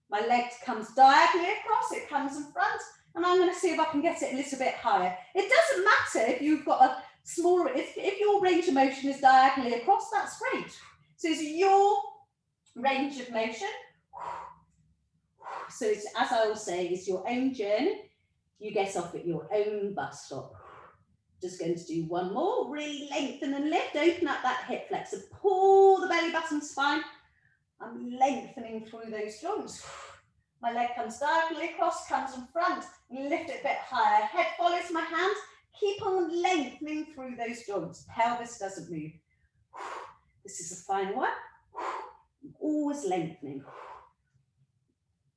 My leg comes diagonally across, it comes in front, and I'm going to see if I can get it a little bit higher. It doesn't matter if you've got a smaller, if your range of motion is diagonally across, that's great. So it's your range of motion. So it's, as I will say, it's your own journey. You get off at your own bus stop. Just going to do one more. Really lengthen and lift. Open up that hip flexor. Pull the belly button spine. I'm lengthening through those joints. My leg comes diagonally across, comes in front. Lift it a bit higher. Head follows my hand. Keep on lengthening through those joints. Pelvis doesn't move. This is the final one. Always lengthening.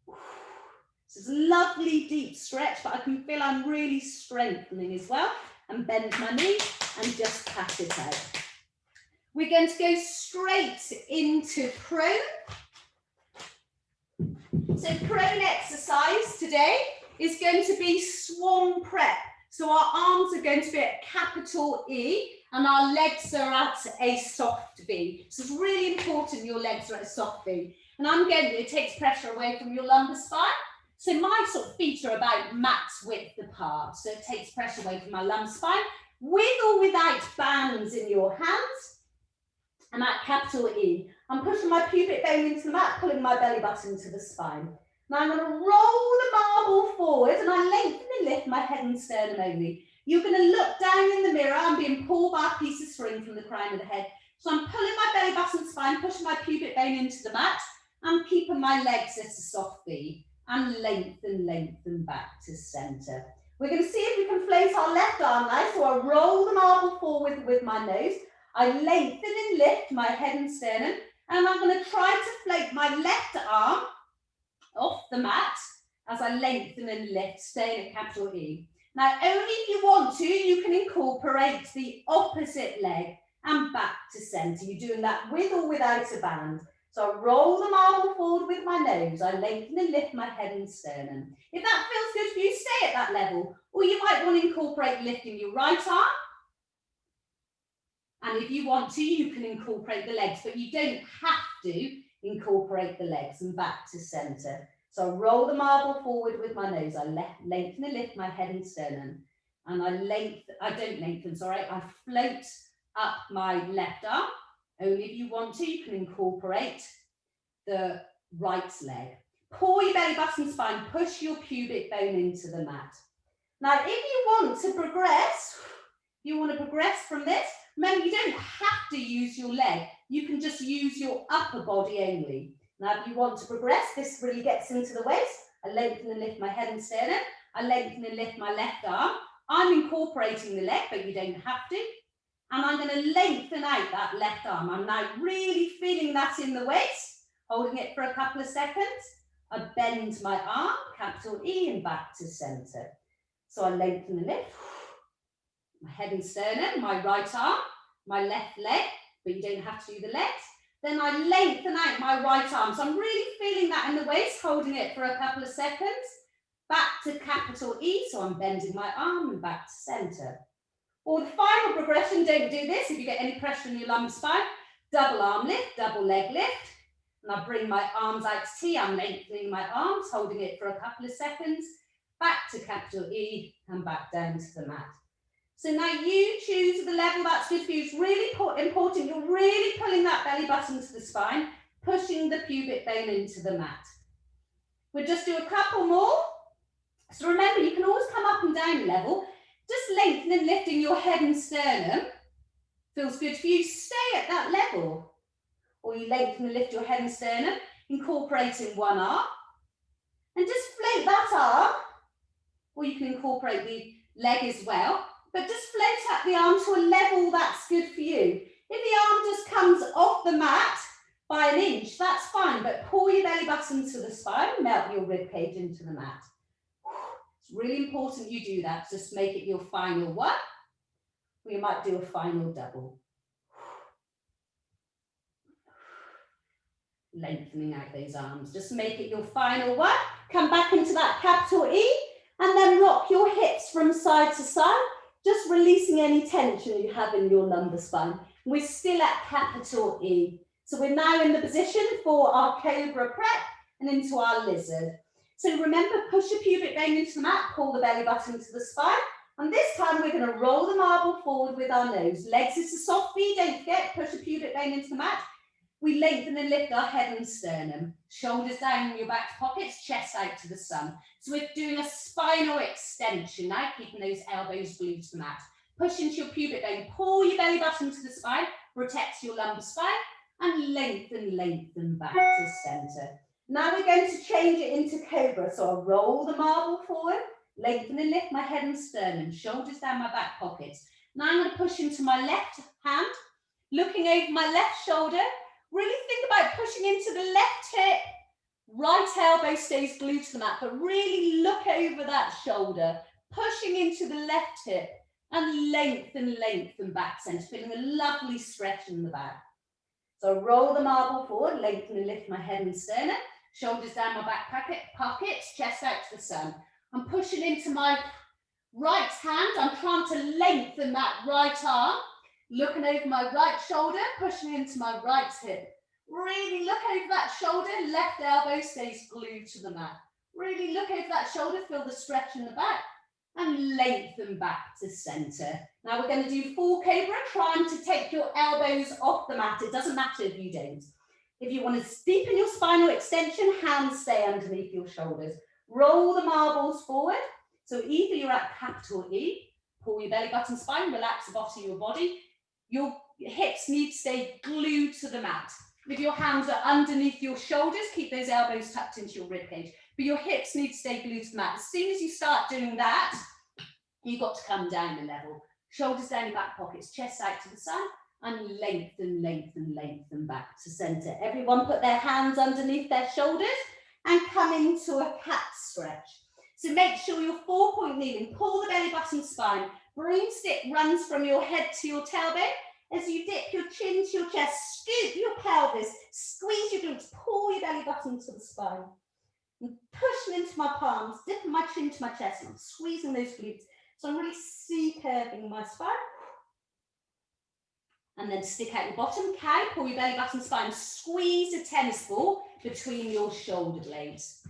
This is a lovely deep stretch, but I can feel I'm really strengthening as well. And bend my knees and just pat it out. We're going to go straight into prone. So prone exercise today is going to be swan prep. So our arms are going to be at capital E and our legs are at a soft V. So it's really important your legs are at a soft V. And it takes pressure away from your lumbar spine. So my sort of feet are about max width apart. So it takes pressure away from my lumbar spine. With or without bands in your hands. I'm at capital E. I'm pushing my pubic bone into the mat, pulling my belly button to the spine. Now I'm going to roll the marble forward and I lengthen and lift my head and sternum only. You're going to look down in the mirror. I'm being pulled by a piece of string from the crown of the head. So I'm pulling my belly button spine, pushing my pubic bone into the mat. I'm keeping my legs at a soft V. And lengthen back to center. We're going to see if we can float our left arm now. So I roll the marble forward with my nose. I lengthen and lift my head and sternum. And I'm going to try to float my left arm off the mat as I lengthen and lift, staying at capital E. Now, only if you want to, you can incorporate the opposite leg and back to center. You're doing that with or without a band. So I roll the marble forward with my nose. I lengthen and lift my head and sternum. If that feels good for you, stay at that level. Or you might want to incorporate lifting your right arm. And if you want to, you can incorporate the legs, but you don't have to incorporate the legs and back to center. So I roll the marble forward with my nose. I lengthen and lift my head and sternum. And I float up my left arm. Only if you want to, you can incorporate the right leg. Pull your belly button spine, push your pubic bone into the mat. Now, if you want to progress from this, remember you don't have to use your leg. You can just use your upper body only. Now, if you want to progress, this really gets into the waist. I lengthen and lift my head and sternum. I lengthen and lift my left arm. I'm incorporating the leg, but you don't have to. And I'm going to lengthen out that left arm. I'm now really feeling that in the waist, holding it for a couple of seconds. I bend my arm, capital E, and back to center. So I lengthen and lift. My head and sternum, my right arm, my left leg, but you don't have to do the legs. Then I lengthen out my right arm. So I'm really feeling that in the waist, holding it for a couple of seconds. Back to capital E, so I'm bending my arm and back to center. Or the final progression, don't do this if you get any pressure in your lumbar spine. Double arm lift, double leg lift. And I bring my arms out to T. I'm lengthening my arms, holding it for a couple of seconds. Back to capital E and back down to the mat. So now you choose the level that's good for you. It's really important. You're really pulling that belly button to the spine, pushing the pubic bone into the mat. We'll just do a couple more. So remember, you can always come up and down a level. Just lengthening and lifting your head and sternum. Feels good for you, stay at that level. Or you lengthen and lift your head and sternum, incorporating one arm. And just float that arm. Or you can incorporate the leg as well. But just float up the arm to a level that's good for you. If the arm just comes off the mat by an inch, that's fine. But pull your belly button to the spine, melt your rib cage into the mat. It's really important you do that. Just make it your final one. Or you might do a final double. Lengthening out those arms. Just make it your final one. Come back into that capital E and then rock your hips from side to side, just releasing any tension you have in your lumbar spine. We're still at capital E. So we're now in the position for our cobra prep and into our lizard. So remember, push your pubic bone into the mat, pull the belly button to the spine. And this time we're going to roll the marble forward with our nose. Legs is a soft V, don't forget, push your pubic bone into the mat. We lengthen and lift our head and sternum. Shoulders down in your back pockets, chest out to the sun. So we're doing a spinal extension now, keeping those elbows glued to the mat. Push into your pubic bone, pull your belly button to the spine, protects your lumbar spine, and lengthen back to center. Now we're going to change it into cobra. So I'll roll the marble forward, lengthen and lift my head and sternum, shoulders down my back pockets. Now I'm going to push into my left hand, looking over my left shoulder. Really think about pushing into the left hip. Right elbow stays glued to the mat, but really look over that shoulder, pushing into the left hip and lengthen back center, feeling a lovely stretch in the back. So roll the marble forward, lengthen and lift my head and sternum, shoulders down my back pockets, chest out to the sun. I'm pushing into my right hand. I'm trying to lengthen that right arm, looking over my right shoulder, pushing into my right hip. Really look over that shoulder, left elbow stays glued to the mat. Really look over that shoulder, feel the stretch in the back, and lengthen back to center. Now we're going to do full cobra, trying to take your elbows off the mat. It doesn't matter if you don't. If you want to deepen your spinal extension, hands stay underneath your shoulders. Roll the marbles forward. So either you're at capital E, pull your belly button spine, relax the bottom of your body. Your hips need to stay glued to the mat. If your hands are underneath your shoulders, keep those elbows tucked into your ribcage. But your hips need to stay glued to the mat. As soon as you start doing that, you've got to come down a level. Shoulders down your back pockets, chest out to the side, and lengthen back to center. Everyone put their hands underneath their shoulders and come into a cat stretch. So make sure you're 4-point kneeling. Pull the belly button spine. Broomstick runs from your head to your tailbone. As you dip your chin to your chest, scoop your pelvis, squeeze your glutes, pull your belly button to the spine. I'm pushing into my palms, dipping my chin to my chest, and I'm squeezing those glutes. So I'm really C-curving my spine. And then stick out your bottom, cow, pull your belly button spine, squeeze a tennis ball between your shoulder blades.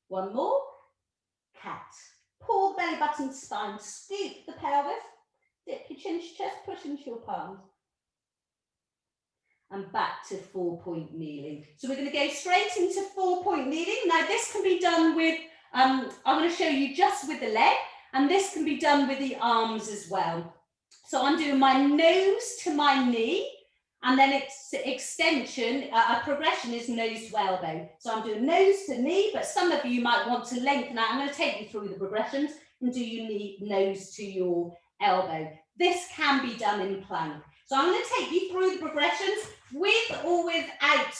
One more, cat. Pull the belly button spine, scoop the pelvis, dip your chin to your chest, push into your palms. And back to 4-point kneeling. So we're going to go straight into 4-point kneeling. Now this can be done with, I'm going to show you just with the leg, and this can be done with the arms as well. So I'm doing my nose to my knee, and then it's extension, a progression is nose to elbow. So I'm doing nose to knee, but some of you might want to lengthen out. I'm going to take you through the progressions and do your knee, nose to your elbow. This can be done in plank. So I'm going to take you through the progressions with or without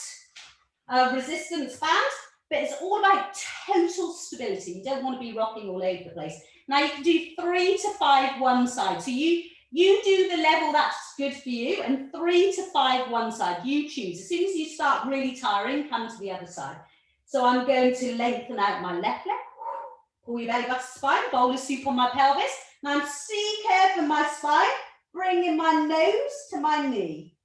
a resistance band, but it's all about total stability. You don't want to be rocking all over the place. Now you can do 3 to 5 one side. So you do the level that's good for you, and 3 to 5 one side. You choose. As soon as you start really tiring, come to the other side. So I'm going to lengthen out my left leg. Pull your belly button spine, bowl of soup on my pelvis. Now I'm C-curving my spine, bringing my nose to my knee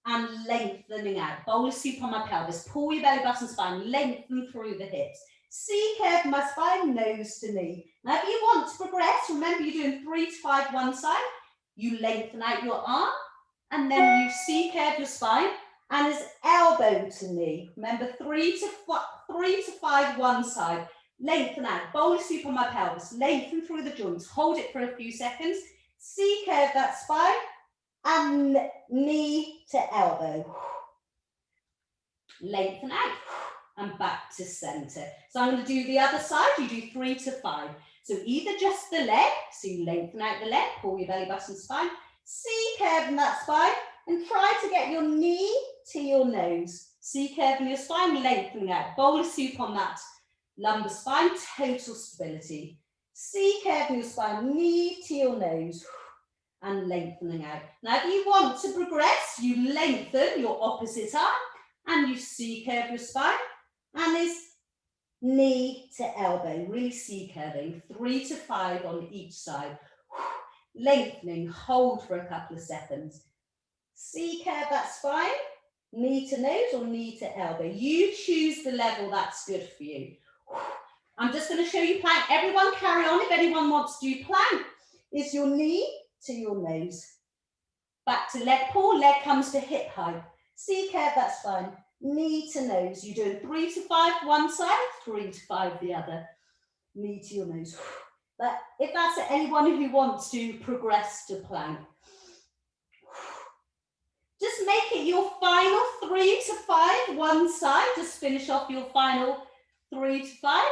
and lengthening out. Bowl of soup on my pelvis. Pull your belly button spine, lengthen through the hips. C-curve my spine, nose to knee. Now if you want to progress, remember you're doing 3 to 5 one side. You lengthen out your arm and then you C-curve your spine, and it's elbow to knee. Remember 3 to 5 one side. Lengthen out, bowl of soup on my pelvis, lengthen through the joints, hold it for a few seconds, C-curve that spine, and knee to elbow. Lengthen out, and back to center. So I'm going to do the other side, you do 3 to 5. So either just the leg, so you lengthen out the leg, pull your belly button spine, C-curve that spine, and try to get your knee to your nose. C-curving your spine, lengthening out, bowl of soup on that lumbar spine, total stability. C-curving your spine, knee to your nose, and lengthening out. Now, if you want to progress, you lengthen your opposite arm, and you C-curve your spine, and it's knee to elbow, really C-curving, 3 to 5 on each side. Lengthening, hold for a couple of seconds. C-curve that spine, knee to nose or knee to elbow. You choose the level that's good for you. I'm just going to show you plank. Everyone carry on. If anyone wants to do plank, it's your knee to your nose. Back to leg pull, leg comes to hip height. C curve that spine, knee to nose. You're doing 3 to 5 one side, 3 to 5 the other. Knee to your nose. But if that's anyone who wants to progress to plank, just make it your final 3 to 5 one side. Just finish off your final 3 to 5.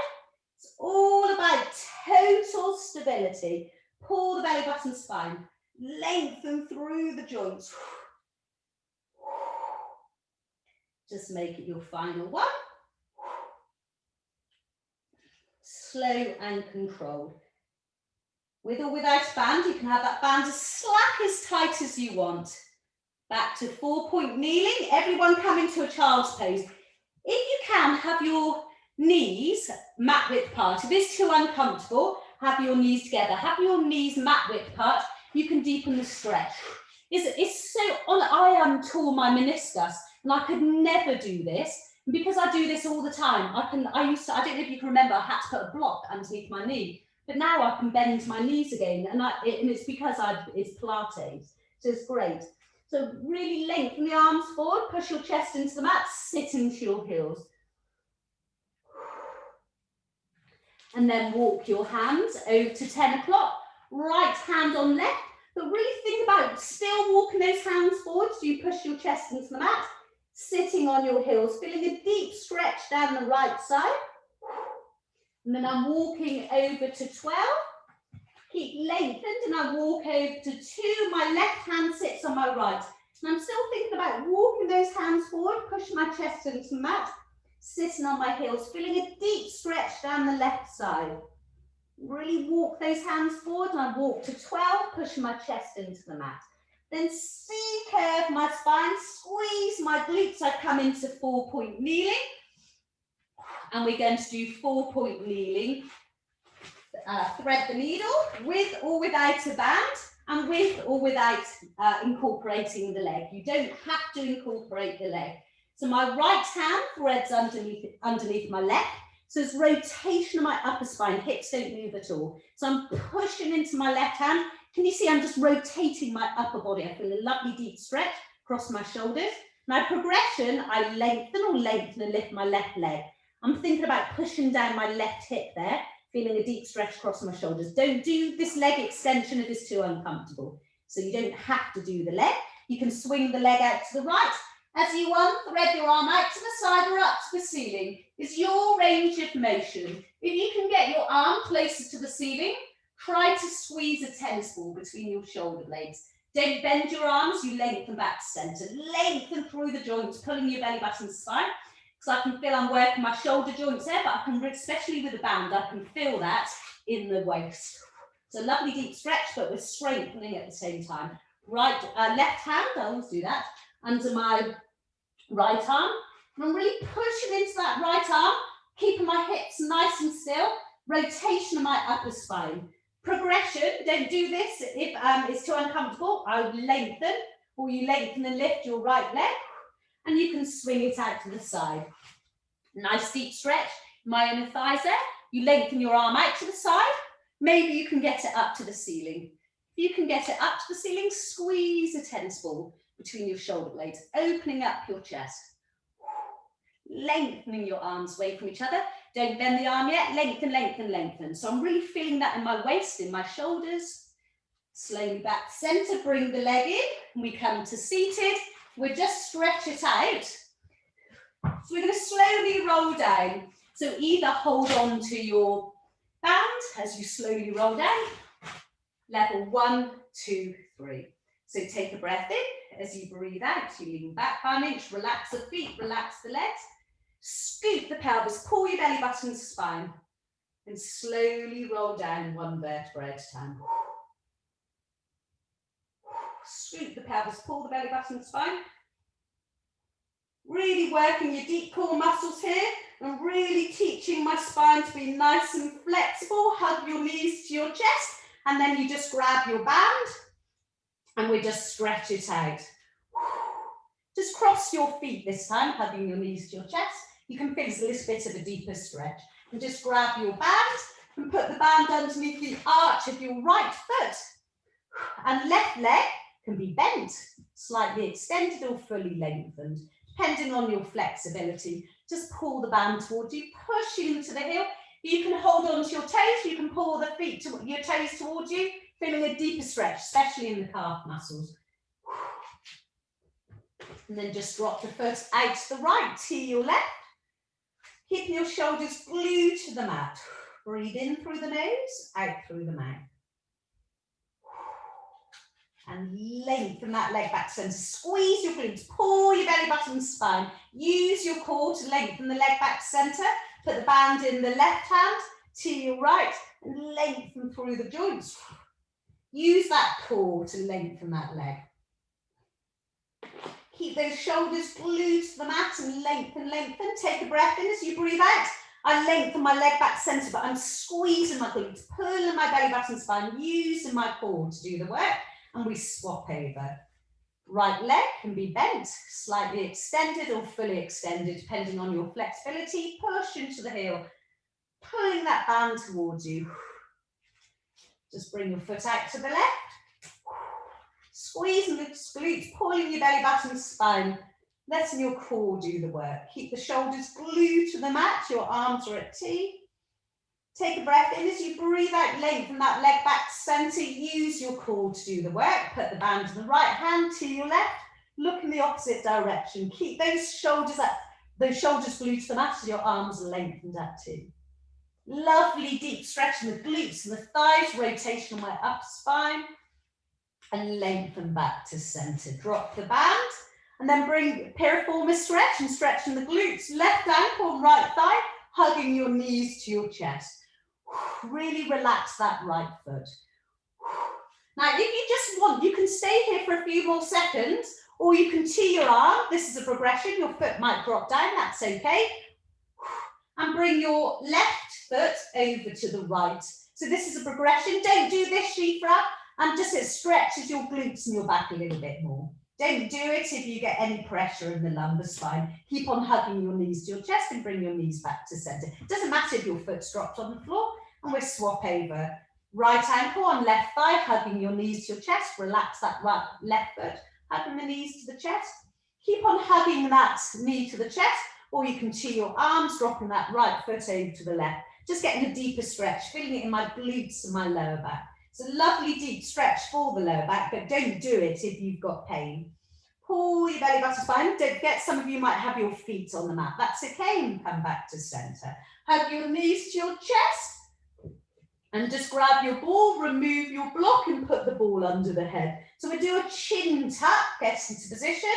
It's all about total stability. Pull the belly button spine. Lengthen through the joints. Just make it your final one. Slow and controlled. With or without band, you can have that band as slack, as tight as you want. Back to 4-point kneeling. Everyone come into a child's pose. If you can, have your knees mat width apart. If it's too uncomfortable, have your knees together. Have your knees mat width apart. You can deepen the stretch. It's so, I tore my meniscus and I could never do this. And because I do this all the time, I don't know if you can remember, I had to put a block underneath my knee. But now I can bend my knees again, and it's because it's Pilates, so it's great. So really lengthen the arms forward, push your chest into the mat, sit into your heels. And then walk your hands over to 10 o'clock, right hand on left, but really think about still walking those hands forward, so you push your chest into the mat, sitting on your heels, feeling a deep stretch down the right side. And then I'm walking over to 12. Keep lengthened, and I walk over to 2. My left hand sits on my right. And I'm still thinking about walking those hands forward, pushing my chest into the mat, sitting on my heels, feeling a deep stretch down the left side. Really walk those hands forward, and I walk to 12, pushing my chest into the mat. Then C-curve my spine, squeeze my glutes. I come into 4-point kneeling. And we're going to do 4-point kneeling. Thread the needle with or without a band, and with or without incorporating the leg. You don't have to incorporate the leg. So my right hand threads underneath my left. So it's rotation of my upper spine. Hips don't move at all. So I'm pushing into my left hand. Can you see I'm just rotating my upper body? I feel a lovely deep stretch across my shoulders. Now progression, I lengthen and lift my left leg. I'm thinking about pushing down my left hip there, feeling a deep stretch across my shoulders. Don't do this leg extension if it's too uncomfortable. So you don't have to do the leg. You can swing the leg out to the right. As you thread your arm out to the side or up to the ceiling. It's your range of motion. If you can get your arm closer to the ceiling, try to squeeze a tennis ball between your shoulder blades. Don't bend your arms, you lengthen back to center. Lengthen through the joints, pulling your belly button spine. Because I can feel I'm working my shoulder joints there, but I can, especially with a band, I can feel that in the waist. It's a lovely deep stretch, but we're strengthening at the same time. Left hand, I always do that, under my right arm. And I'm really pushing into that right arm, keeping my hips nice and still. Rotation of my upper spine. Progression, don't do this if it's too uncomfortable. I would lengthen, or you lengthen and lift your right leg. And you can swing it out to the side. Nice deep stretch, my inner thighs there. You lengthen your arm out to the side. Maybe you can get it up to the ceiling. If you can get it up to the ceiling, squeeze a tennis ball between your shoulder blades, opening up your chest. Lengthening your arms away from each other. Don't bend the arm yet. Lengthen, lengthen, lengthen. So I'm really feeling that in my waist, in my shoulders. Slowly back to center, bring the leg in. We come to seated. We'll just stretch it out. So we're going to slowly roll down. So either hold on to your band as you slowly roll down. Level 1, 2, 3. So take a breath in. As you breathe out, you lean back by an inch. Relax the feet, relax the legs. Scoop the pelvis, pull your belly button to spine. And slowly roll down 1 vertebra at a time. Scoop the pelvis, pull the belly button to spine. Really working your deep core muscles here and really teaching my spine to be nice and flexible. Hug your knees to your chest and then you just grab your band and we just stretch it out. Just cross your feet this time, hugging your knees to your chest. You can feel a little bit of a deeper stretch. And just grab your band and put the band underneath the arch of your right foot. And left leg can be bent, slightly extended or fully lengthened, depending on your flexibility. Just pull the band towards you, push into the heel. You can hold on to your toes, you can pull the feet to your toes towards you, feeling a deeper stretch, especially in the calf muscles. And then just drop the foot out to the right, to your left. Keep your shoulders glued to the mat. Breathe in through the nose, out through the mouth. And lengthen that leg back to centre. Squeeze your glutes, pull your belly button and spine. Use your core to lengthen the leg back to centre. Put the band in the left hand to your right and lengthen through the joints. Use that core to lengthen that leg. Keep those shoulders glued to the mat and lengthen, lengthen. Take a breath in as you breathe out. I lengthen my leg back to centre, but I'm squeezing my glutes, pulling my belly button spine, using my core to do the work. And we swap over. Right leg can be bent, slightly extended or fully extended, depending on your flexibility. Push into the heel, pulling that band towards you. Just bring your foot out to the left. Squeezing the glutes, pulling your belly button spine, letting your core do the work. Keep the shoulders glued to the mat, your arms are at T. Take a breath in as you breathe out, lengthen that leg back to centre. Use your core to do the work. Put the band in the right hand to your left. Look in the opposite direction. Keep those shoulders up, those shoulders glued to the mat as your arms are lengthened up too. Lovely deep stretch in the glutes and the thighs, rotation on my upper spine. And lengthen back to centre. Drop the band and then bring piriformis stretch and stretch in the glutes. Left ankle and right thigh, hugging your knees to your chest. Really relax that right foot. Now, if you just want, you can stay here for a few more seconds, or you can tee your arm. This is a progression. Your foot might drop down. That's okay. And bring your left foot over to the right. So this is a progression. Don't do this, Shifra. And just it stretches your glutes and your back a little bit more. Don't do it if you get any pressure in the lumbar spine. Keep on hugging your knees to your chest and bring your knees back to centre. It doesn't matter if your foot's dropped on the floor. And we'll swap over. Right ankle on left thigh, hugging your knees to your chest. Relax that right left foot, hugging the knees to the chest. Keep on hugging that knee to the chest, or you can tee your arms, dropping that right foot over to the left. Just getting a deeper stretch, feeling it in my glutes and my lower back. It's a lovely deep stretch for the lower back, but don't do it if you've got pain. Pull your belly button spine. Don't forget, some of you might have your feet on the mat. That's okay, and come back to centre. Hug your knees to your chest. And just grab your ball, remove your block and put the ball under the head. So we do a chin tuck, get into position.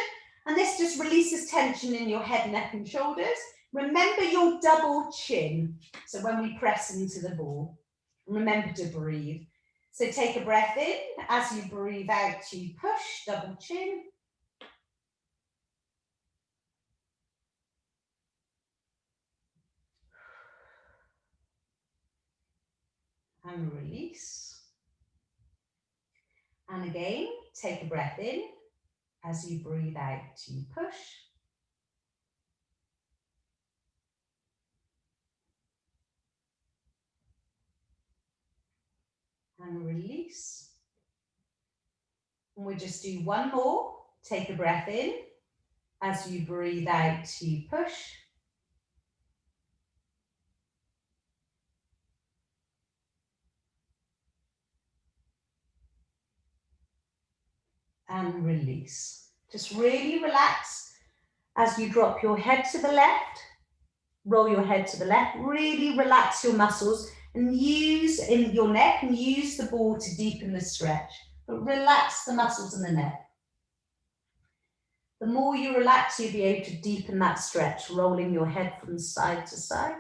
And this just releases tension in your head, neck and shoulders. Remember your double chin. So when we press into the ball, remember to breathe. So take a breath in. As you breathe out, you push, double chin. And release. And again, take a breath in. As you breathe out, you push. And release. And we'll just do one more. Take a breath in. As you breathe out, you push. And release. Just really relax as you drop your head to the left, roll your head to the left, really relax your muscles and use in your neck and use the ball to deepen the stretch, but relax the muscles in the neck. The more you relax, you'll be able to deepen that stretch, rolling your head from side to side.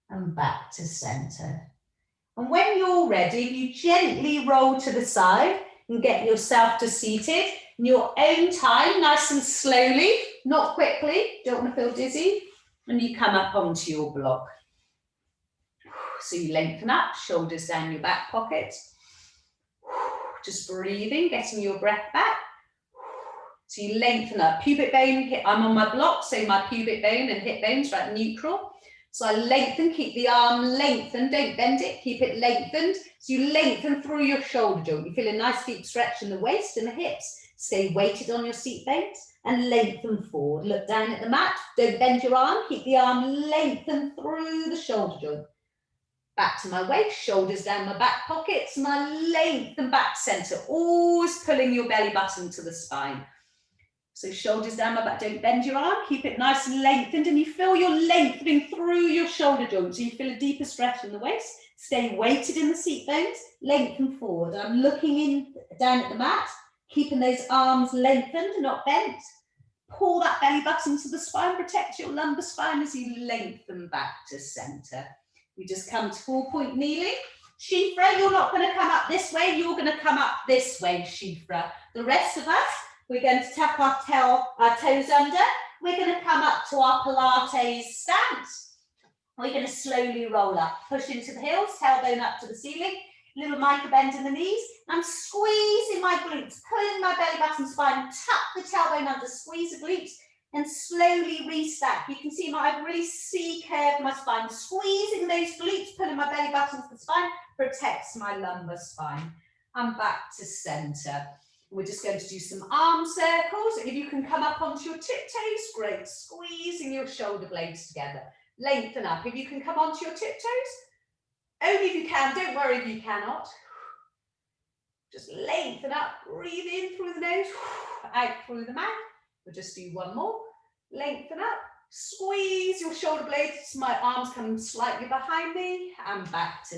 And back to center. And when you're ready, you gently roll to the side and get yourself to seated in your own time, nice and slowly, not quickly, don't want to feel dizzy. And you come up onto your block. So you lengthen up, shoulders down your back pocket. Just breathing, getting your breath back. So you lengthen up, pubic bone, I'm on my block, so my pubic bone and hip bones are at neutral. So I lengthen, keep the arm lengthened, don't bend it, keep it lengthened. So you lengthen through your shoulder joint. You feel a nice deep stretch in the waist and the hips. Stay weighted on your seat bones and lengthen forward. Look down at the mat, don't bend your arm, keep the arm lengthened through the shoulder joint. Back to my waist, shoulders down my back pockets, and I lengthen back center, always pulling your belly button to the spine. So shoulders down my back, don't bend your arm, keep it nice and lengthened, and you feel you're lengthening through your shoulder joints. So you feel a deeper stretch in the waist, stay weighted in the seat bones, lengthen forward. I'm looking in down at the mat, keeping those arms lengthened, not bent. Pull that belly button to the spine, protect your lumbar spine as you lengthen back to center. We just come to 4-point kneeling. Shifra, you're not going to come up this way, you're going to come up this way, Shifra. The rest of us, we're going to tap our toes under. We're going to come up to our Pilates stance. We're going to slowly roll up. Push into the heels, tailbone up to the ceiling. Little micro bend in the knees. I'm squeezing my glutes, pulling my belly button spine, tuck the tailbone under, squeeze the glutes, and slowly restack. You can see I've really C-curved my spine, squeezing those glutes, pulling my belly button to the spine, protects my lumbar spine. I'm back to center. We're just going to do some arm circles. If you can come up onto your tiptoes, great. Squeezing your shoulder blades together. Lengthen up. If you can come onto your tiptoes, only if you can, don't worry if you cannot. Just lengthen up, breathe in through the nose, out through the mouth. We'll just do one more. Lengthen up, squeeze your shoulder blades. My arms come slightly behind me and back to